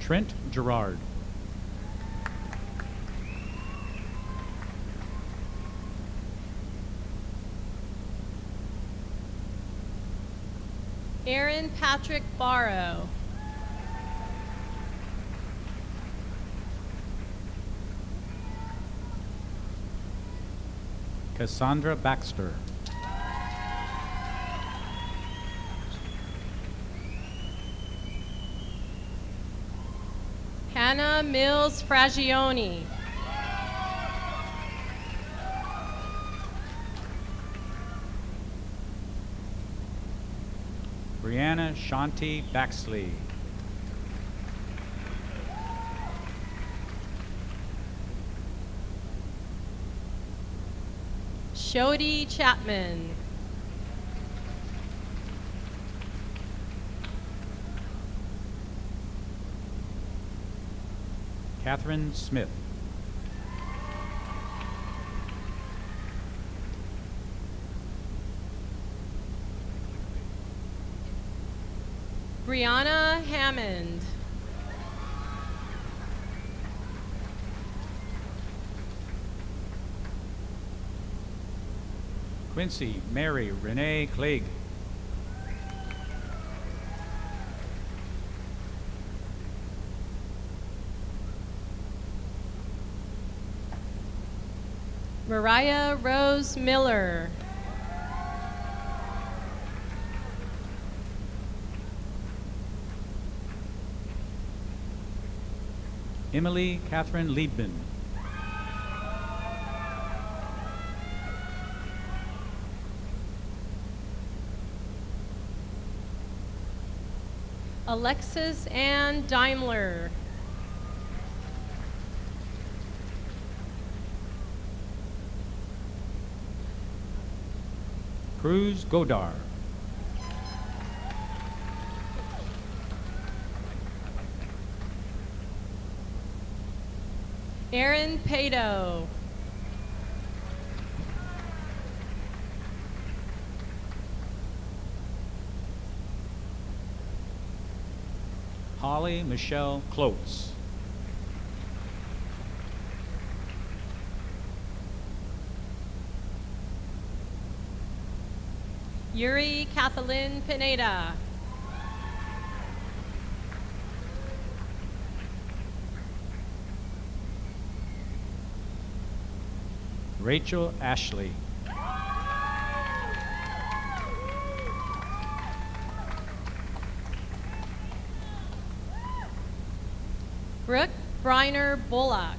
Trent Gerard. Aaron Patrick Barrow. Cassandra Baxter. Hannah Mills Fragioni. Brianna Shanti Baxley. Shodi Chapman. Catherine Smith. Brianna Hammond. Quincy Mary Renee Clegg. Mariah Rose Miller. Emily Catherine Liebman. Alexis Ann Daimler. Cruz Godar. Aaron Pato. Holly Michelle Klotz. Yuri Kathleen Pineda. Rachel Ashley. Brooke Briner Bullock.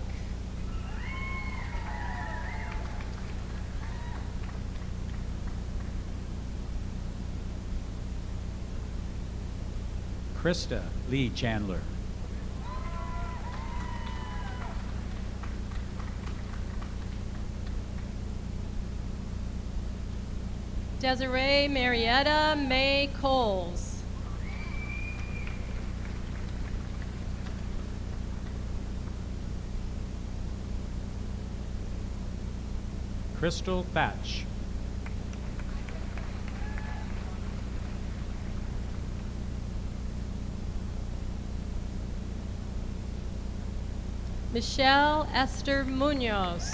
Krista Lee Chandler. Desiree Marietta May Coles. Crystal Thatch. Michelle Esther Munoz.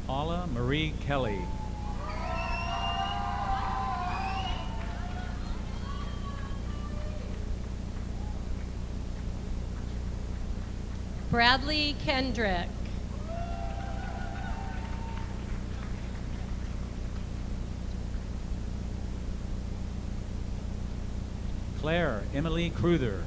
Paula Marie Kelly. Bradley Kendrick. Claire Emily Cruther.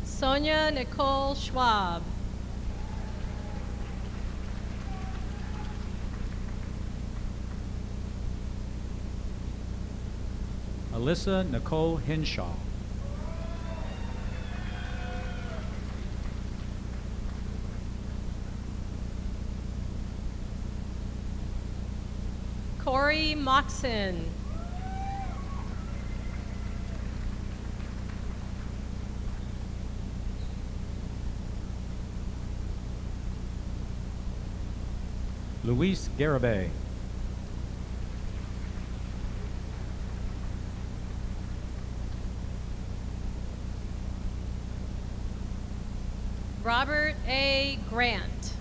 Sonia Nicole Schwab. Alyssa Nicole Henshaw. Corey Moxon. Luis Garibay. Robert A. Grant.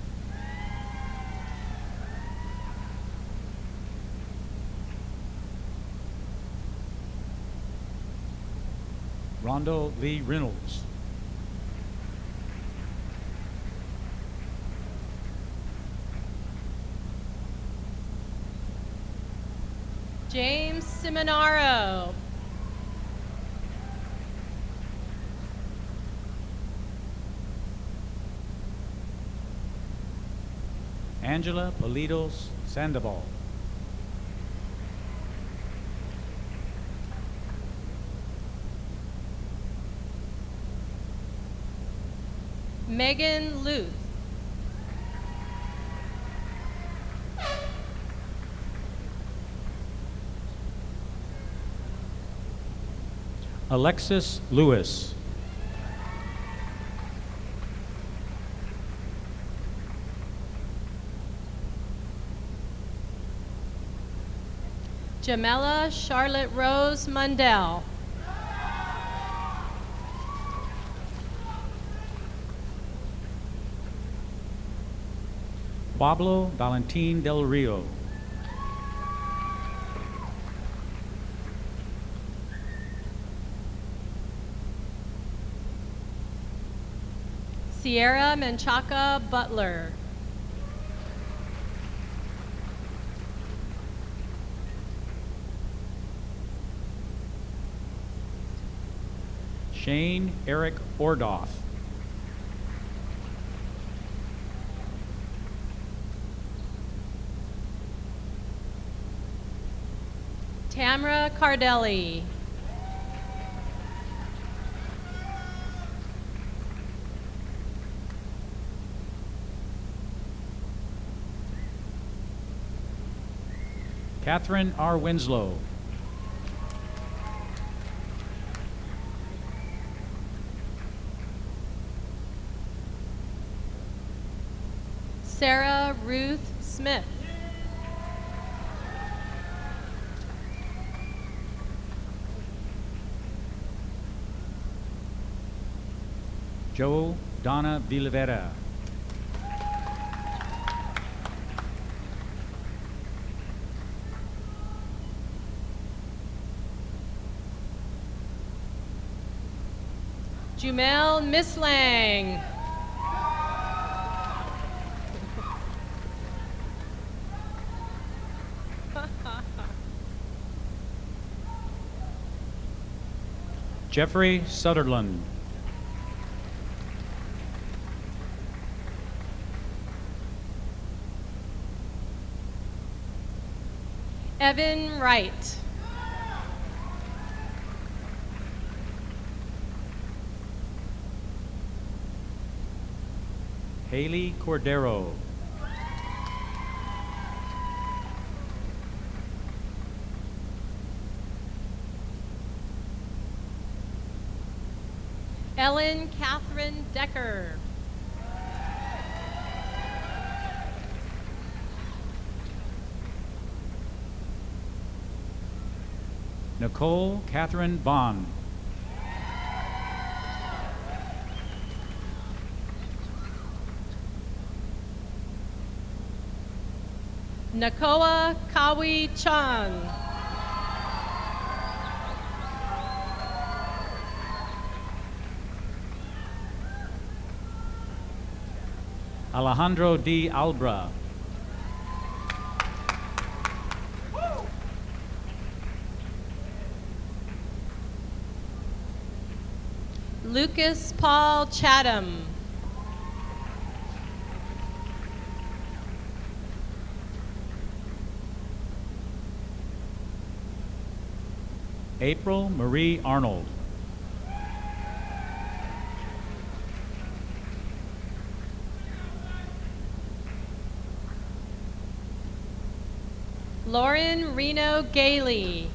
Rondo Lee Reynolds. James Simonaro. Angela Politos Sandoval. Megan Luth. Alexis Lewis. Jamela Charlotte Rose Mundell. Pablo Valentin Del Rio. Sierra Menchaca Butler. Shane Eric Ordoff. Tamra Cardelli. Catherine R. Winslow. Sarah Ruth Smith. Joe Donna Villavera. Jumel Mislang. Jeffrey Sutherland. Evan Wright. Haley Cordero. Ellen Catherine Decker. Nicole Catherine Vaughn. Nakoa Kawi Chan. Alejandro D. Albra. Lucas Paul Chatham. April Marie Arnold. Lauren Reno Gailey.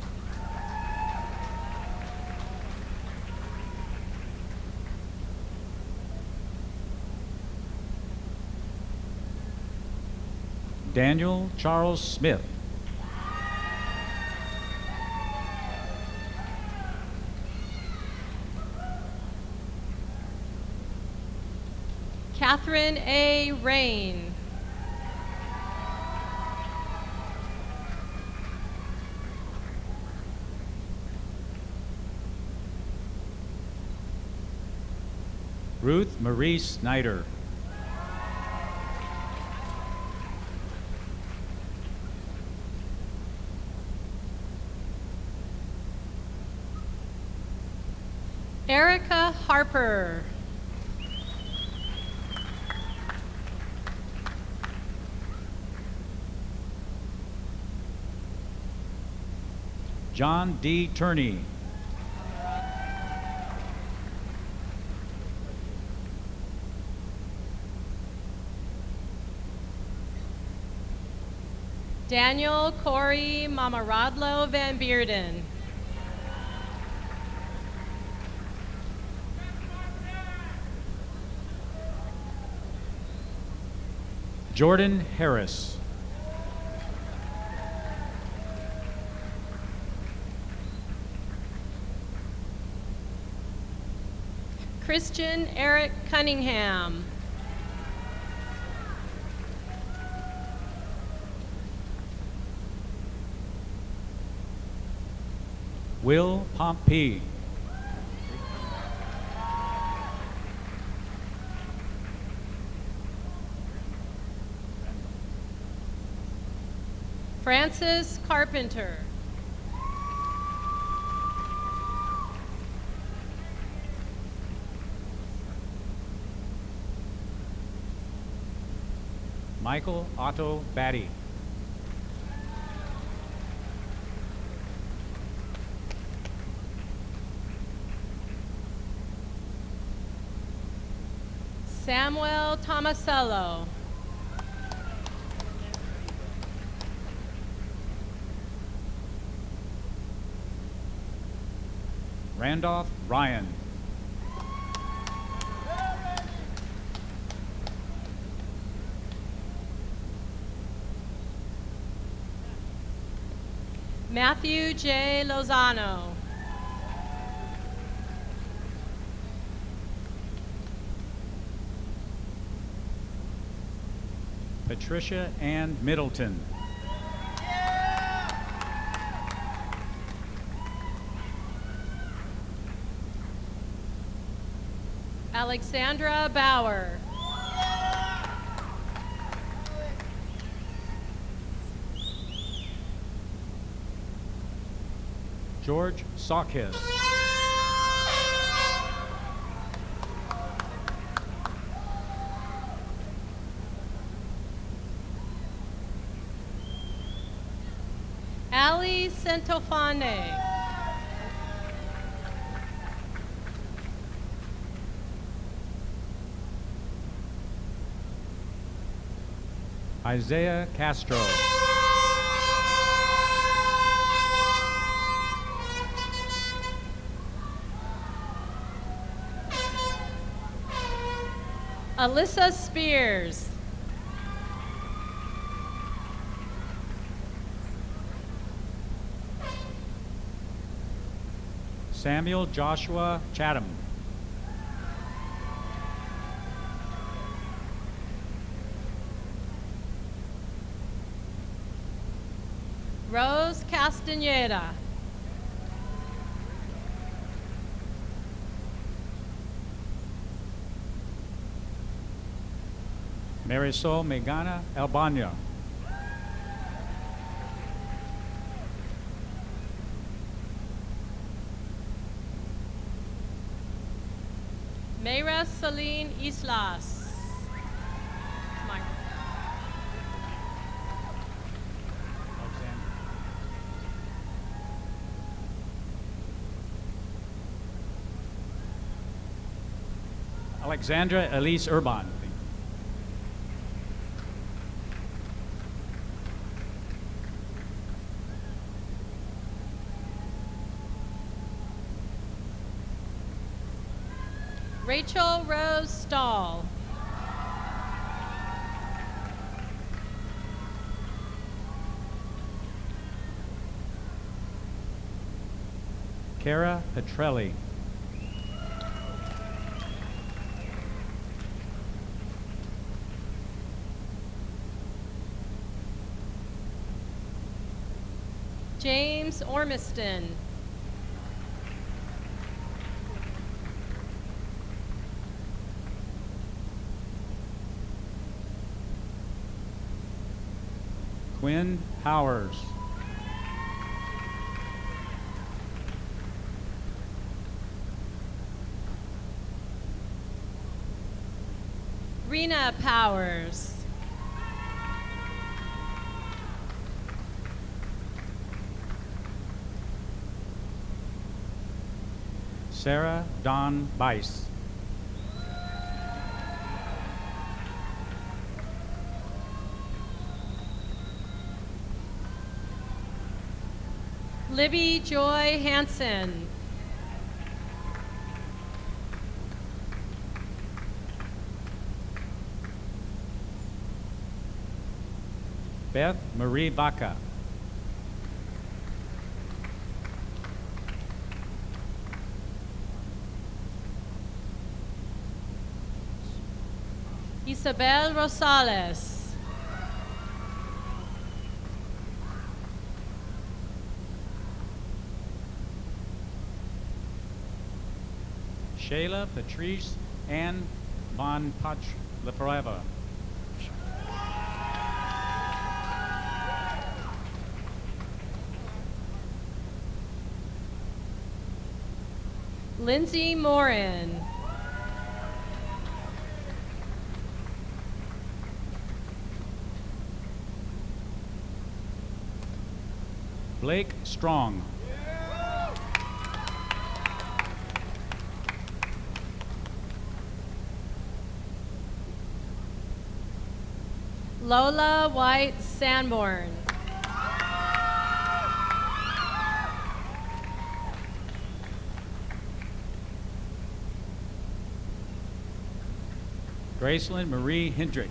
Daniel Charles Smith. Catherine A. Rain. Ruth Marie Snyder. Erica Harper. John D. Turney. Daniel Corey Mamaradlo Van Bearden. Jordan Harris. Christian Eric Cunningham. Will Pompey. Francis Carpenter. Michael Otto Batty. Samuel Tomasello. Randolph Ryan. Matthew J. Lozano. Patricia Ann Middleton. Alexandra Bauer. George Sockis. Ali Centofane. Isaiah Castro. Alyssa Spears. Samuel Joshua Chatham. Rose Castaneda. Marisol Megana Albano. Mayra Celine Islas. Mine. Alexandra Elise Urban. Rachel Rose Stahl. Cara Petrelli. James Ormiston. Quinn Powers. Rena Powers. Sarah Dawn Bice. Libby Joy Hansen. Beth Marie Vaca. Isabel Rosales. Shayla Patrice Ann Von Pach Leforeva. Lindsay Morin. Blake Strong. Lola White Sanborn. Gracelyn Marie Hendrick.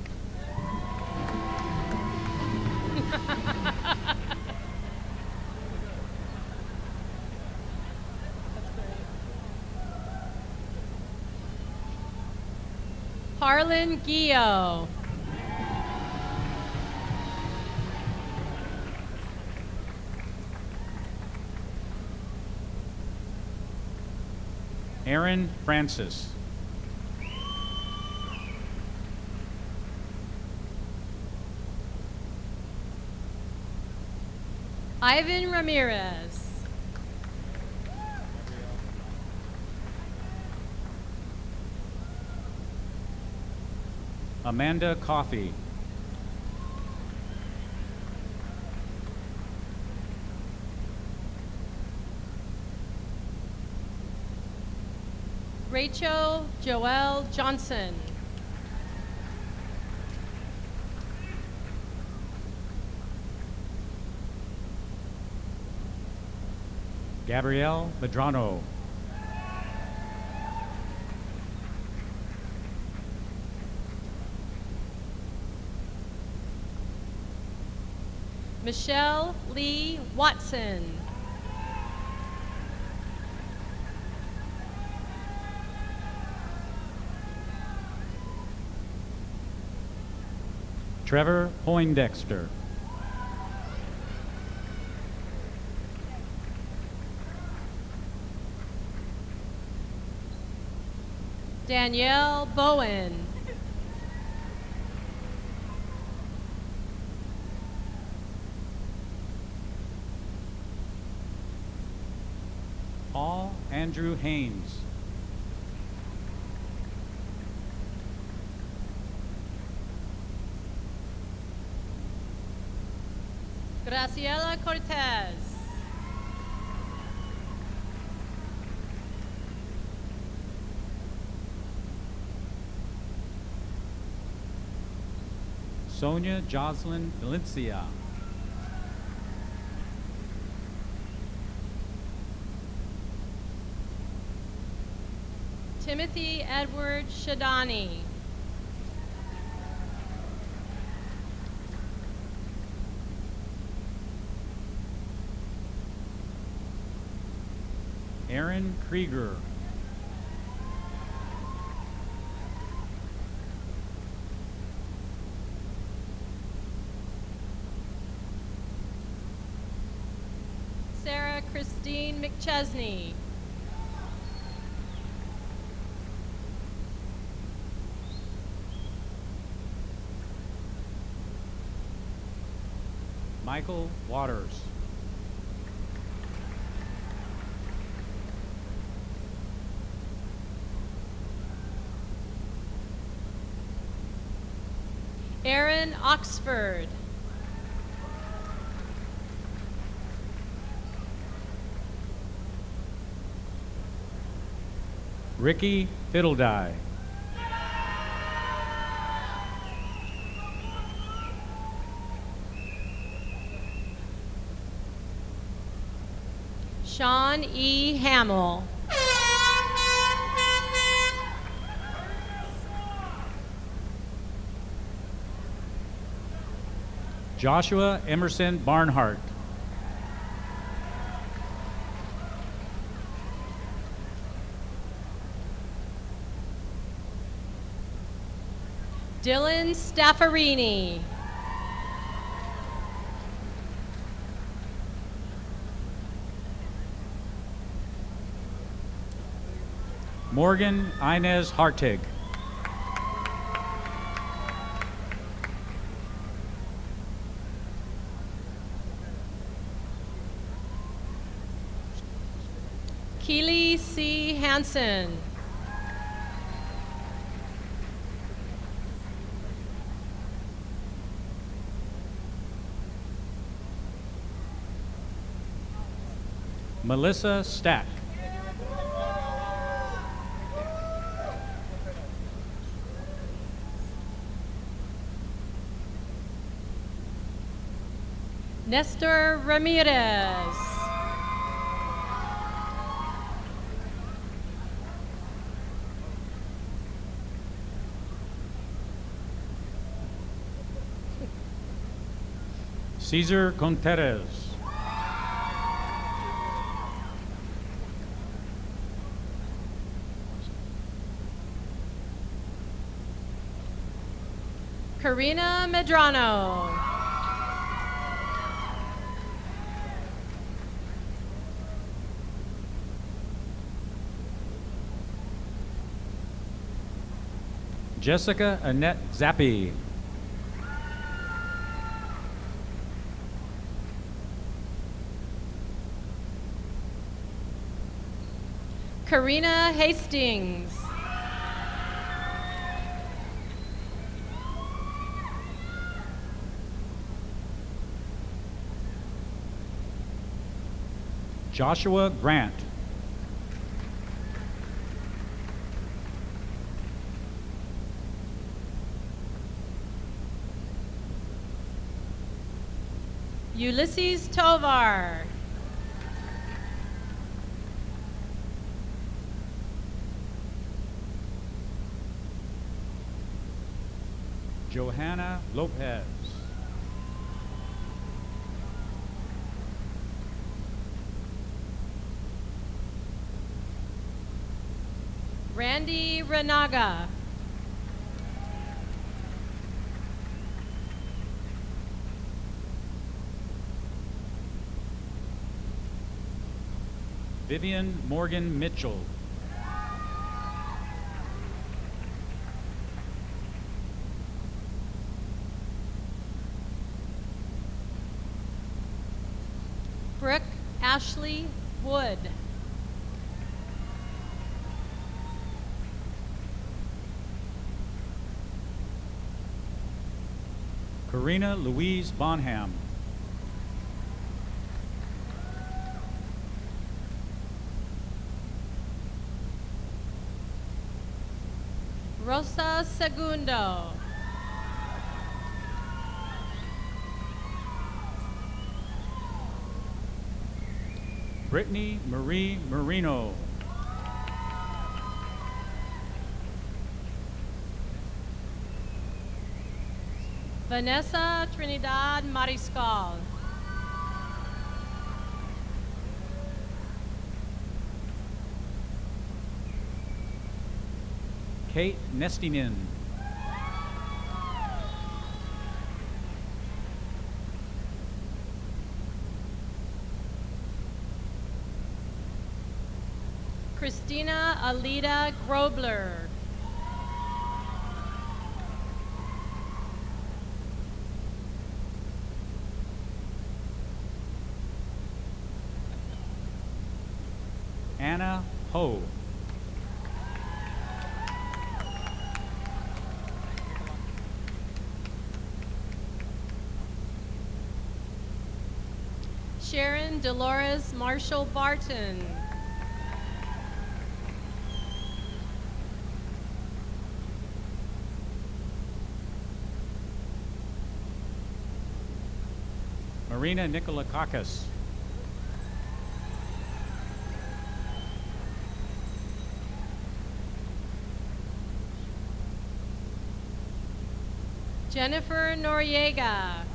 Harlan Gio. Aaron Francis. Ivan Ramirez. Amanda Coffey. Rachel Joelle Johnson. Gabrielle Medrano. Michelle Lee Watson. Trevor Poindexter. Danielle Bowen. Paul Andrew Haynes. Graciela Cortez. Sonia Jocelyn Valencia. Timothy Edward Shadani. Aaron Krieger. Sarah Christine McChesney. Michael Waters. Aaron Oxford. Ricky Fiddledye. Sean E. Hamill. Joshua Emerson Barnhart. Dylan Staffarini. Morgan Inez Hartig. Keely C. Hansen. Melissa Stack. Nestor Ramirez. Cesar Contreras. Karina Medrano. Jessica Annette Zappi. Karina Hastings. Joshua Grant. Ulysses Tovar. Johanna Lopez. Randy Renaga. Vivian Morgan Mitchell. Brooke Ashley Wood. Karina Louise Bonham. Rosa Segundo. Brittany Marie Marino. Vanessa Trinidad Mariscal. Kate Nestinen. Christina Alida Grobler. Anna Ho. Sharon Dolores Marshall Barton. Marina Nikolakakis. Jennifer Noriega.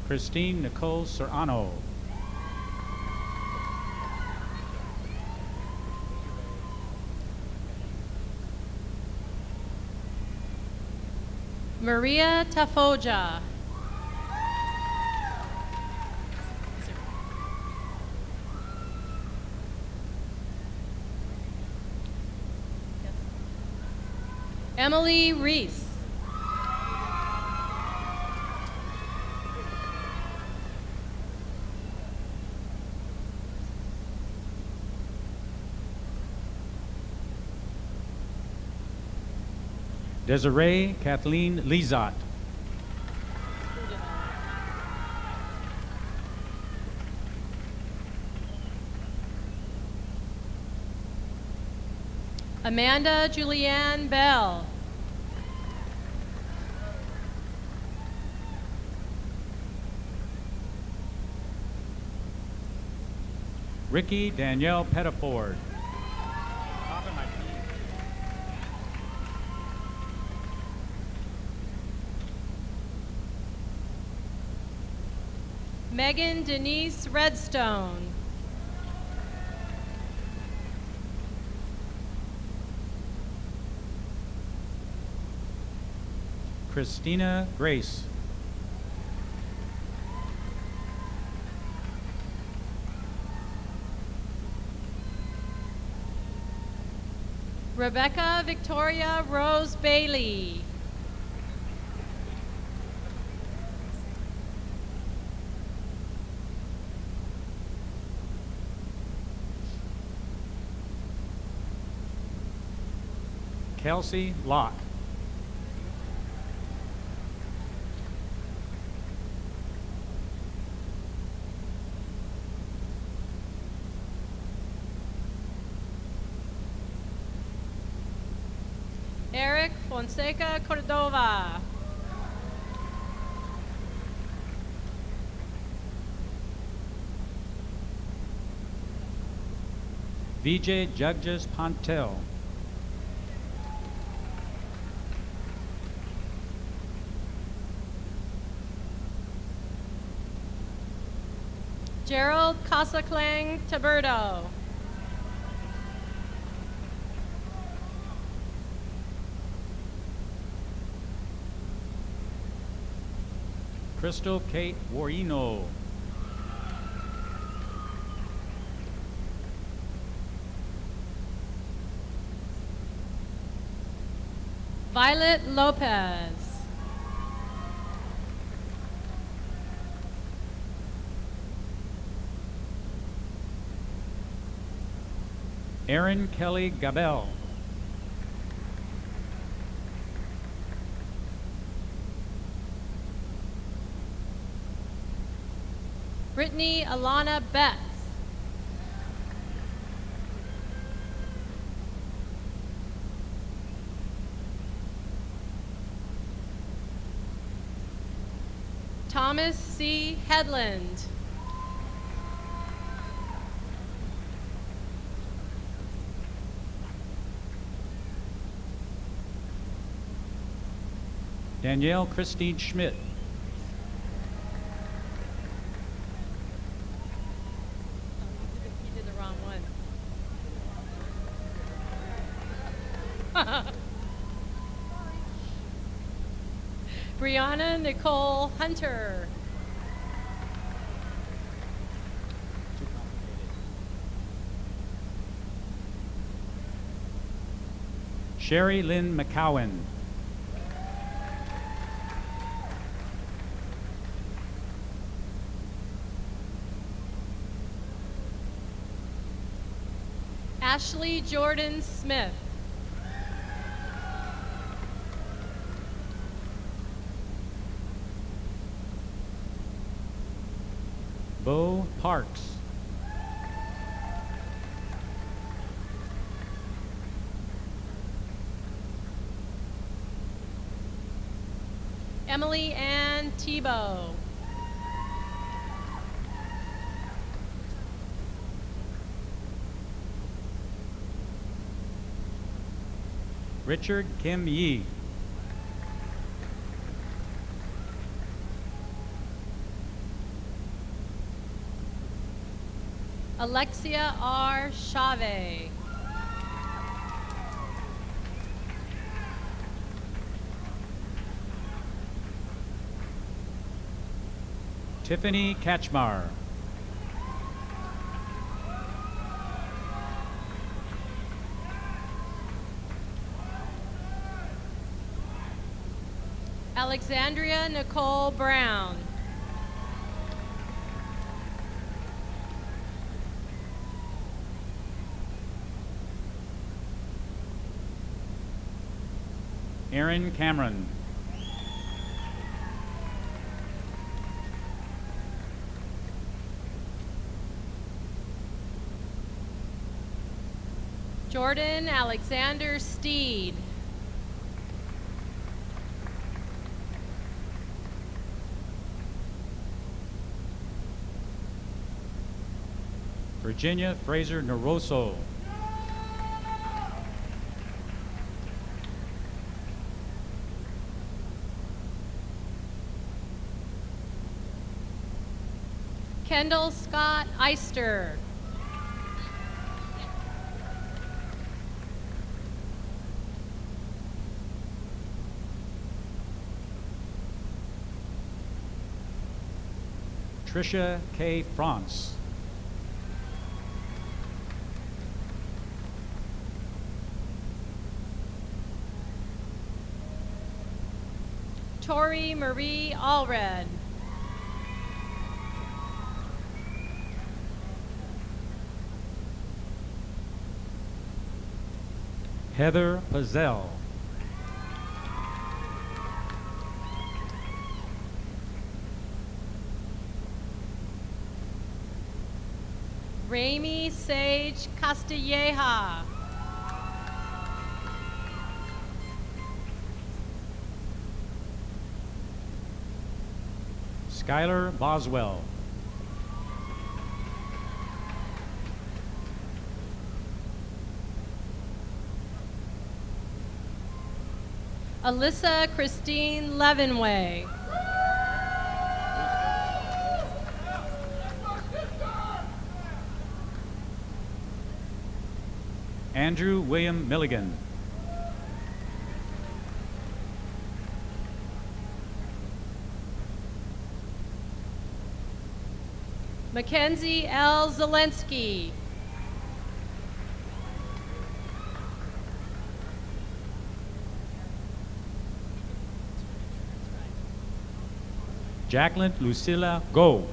Christine Nicole Serrano. Maria Tafoja. Emily Reese. Desiree Kathleen Lizot. Amanda Julianne Bell. Ricky Danielle Pettiford. Megan Denise Redstone. Christina Grace. Rebecca Victoria Rose Bailey. Kelsey Locke. Eric Fonseca Cordova. Vijay Jugjas Pantel. Gerald Casaclang Taberto. Crystal Kate Warino. Violet Lopez. Aaron Kelly Gabel. Brittany Alana Betts. Thomas C. Headland. Danielle Christine Schmidt. You did the wrong one. Brianna Nicole Hunter. Sherry Lynn McCowan. Ashley Jordan Smith. Bo Parks. Emily Ann Tebow. Richard Kim Yee. Alexia R. Chave. Tiffany Katchmar. Alexandria Nicole Brown. Aaron Cameron. Jordan Alexander Steed. Virginia Fraser Noroso. Kendall Scott Eister. Tricia K. France. Tori Marie Allred. Heather Pazel. Rami Sage Castilleja. Skylar Boswell. Alyssa Christine Levinway. Andrew William Milligan. Mackenzie L. Zelensky. Jacqueline Lucilla Go.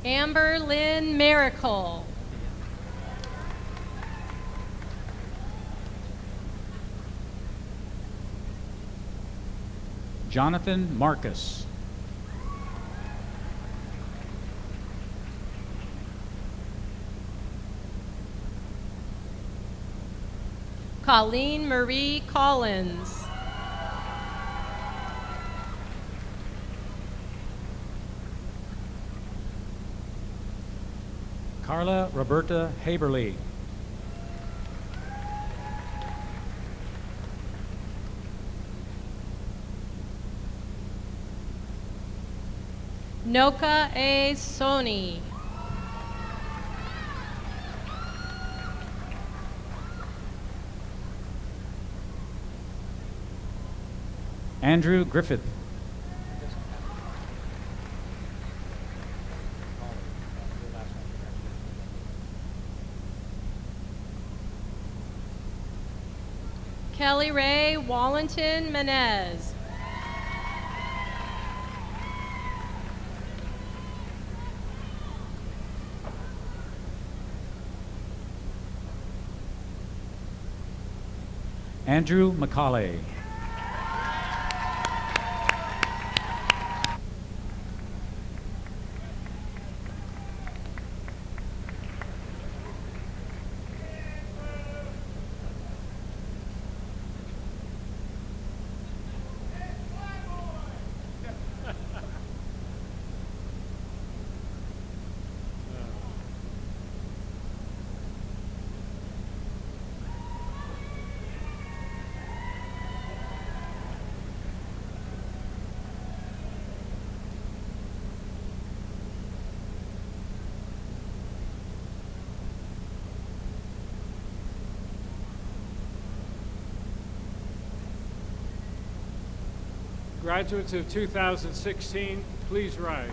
Amber Lynn Miracle. Jonathan Marcus. Colleen Marie Collins. Carla Roberta Haberly. Noka A. Soni. Andrew Griffith. Kelly Ray Wallenton Menez. Andrew McCauley. Graduates of 2016, please rise.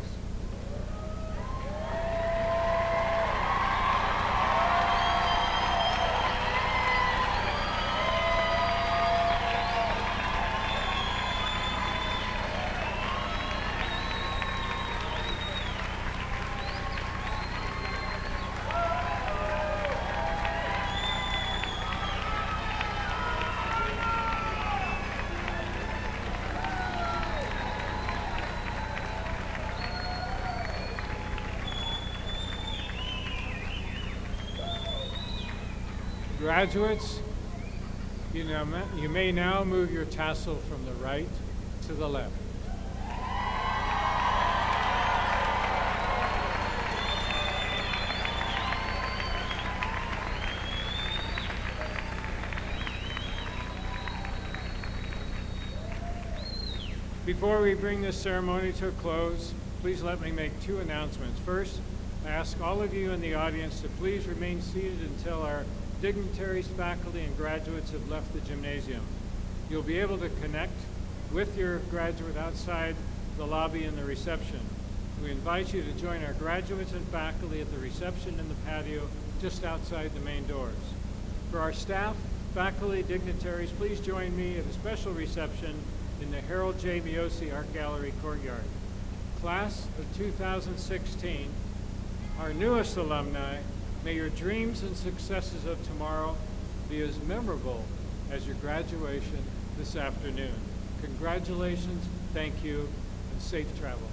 Graduates, you may now move your tassel from the right to the left. Before we bring this ceremony to a close, please let me make two announcements. First, I ask all of you in the audience to please remain seated until our dignitaries, faculty, and graduates have left the gymnasium. You'll be able to connect with your graduate outside the lobby and the reception. We invite you to join our graduates and faculty at the reception in the patio just outside the main doors. For our staff, faculty, dignitaries, please join me at a special reception in the Harold J. Miosi Art Gallery courtyard. Class of 2016, our newest alumni, may your dreams and successes of tomorrow be as memorable as your graduation this afternoon. Congratulations, thank you, and safe travel.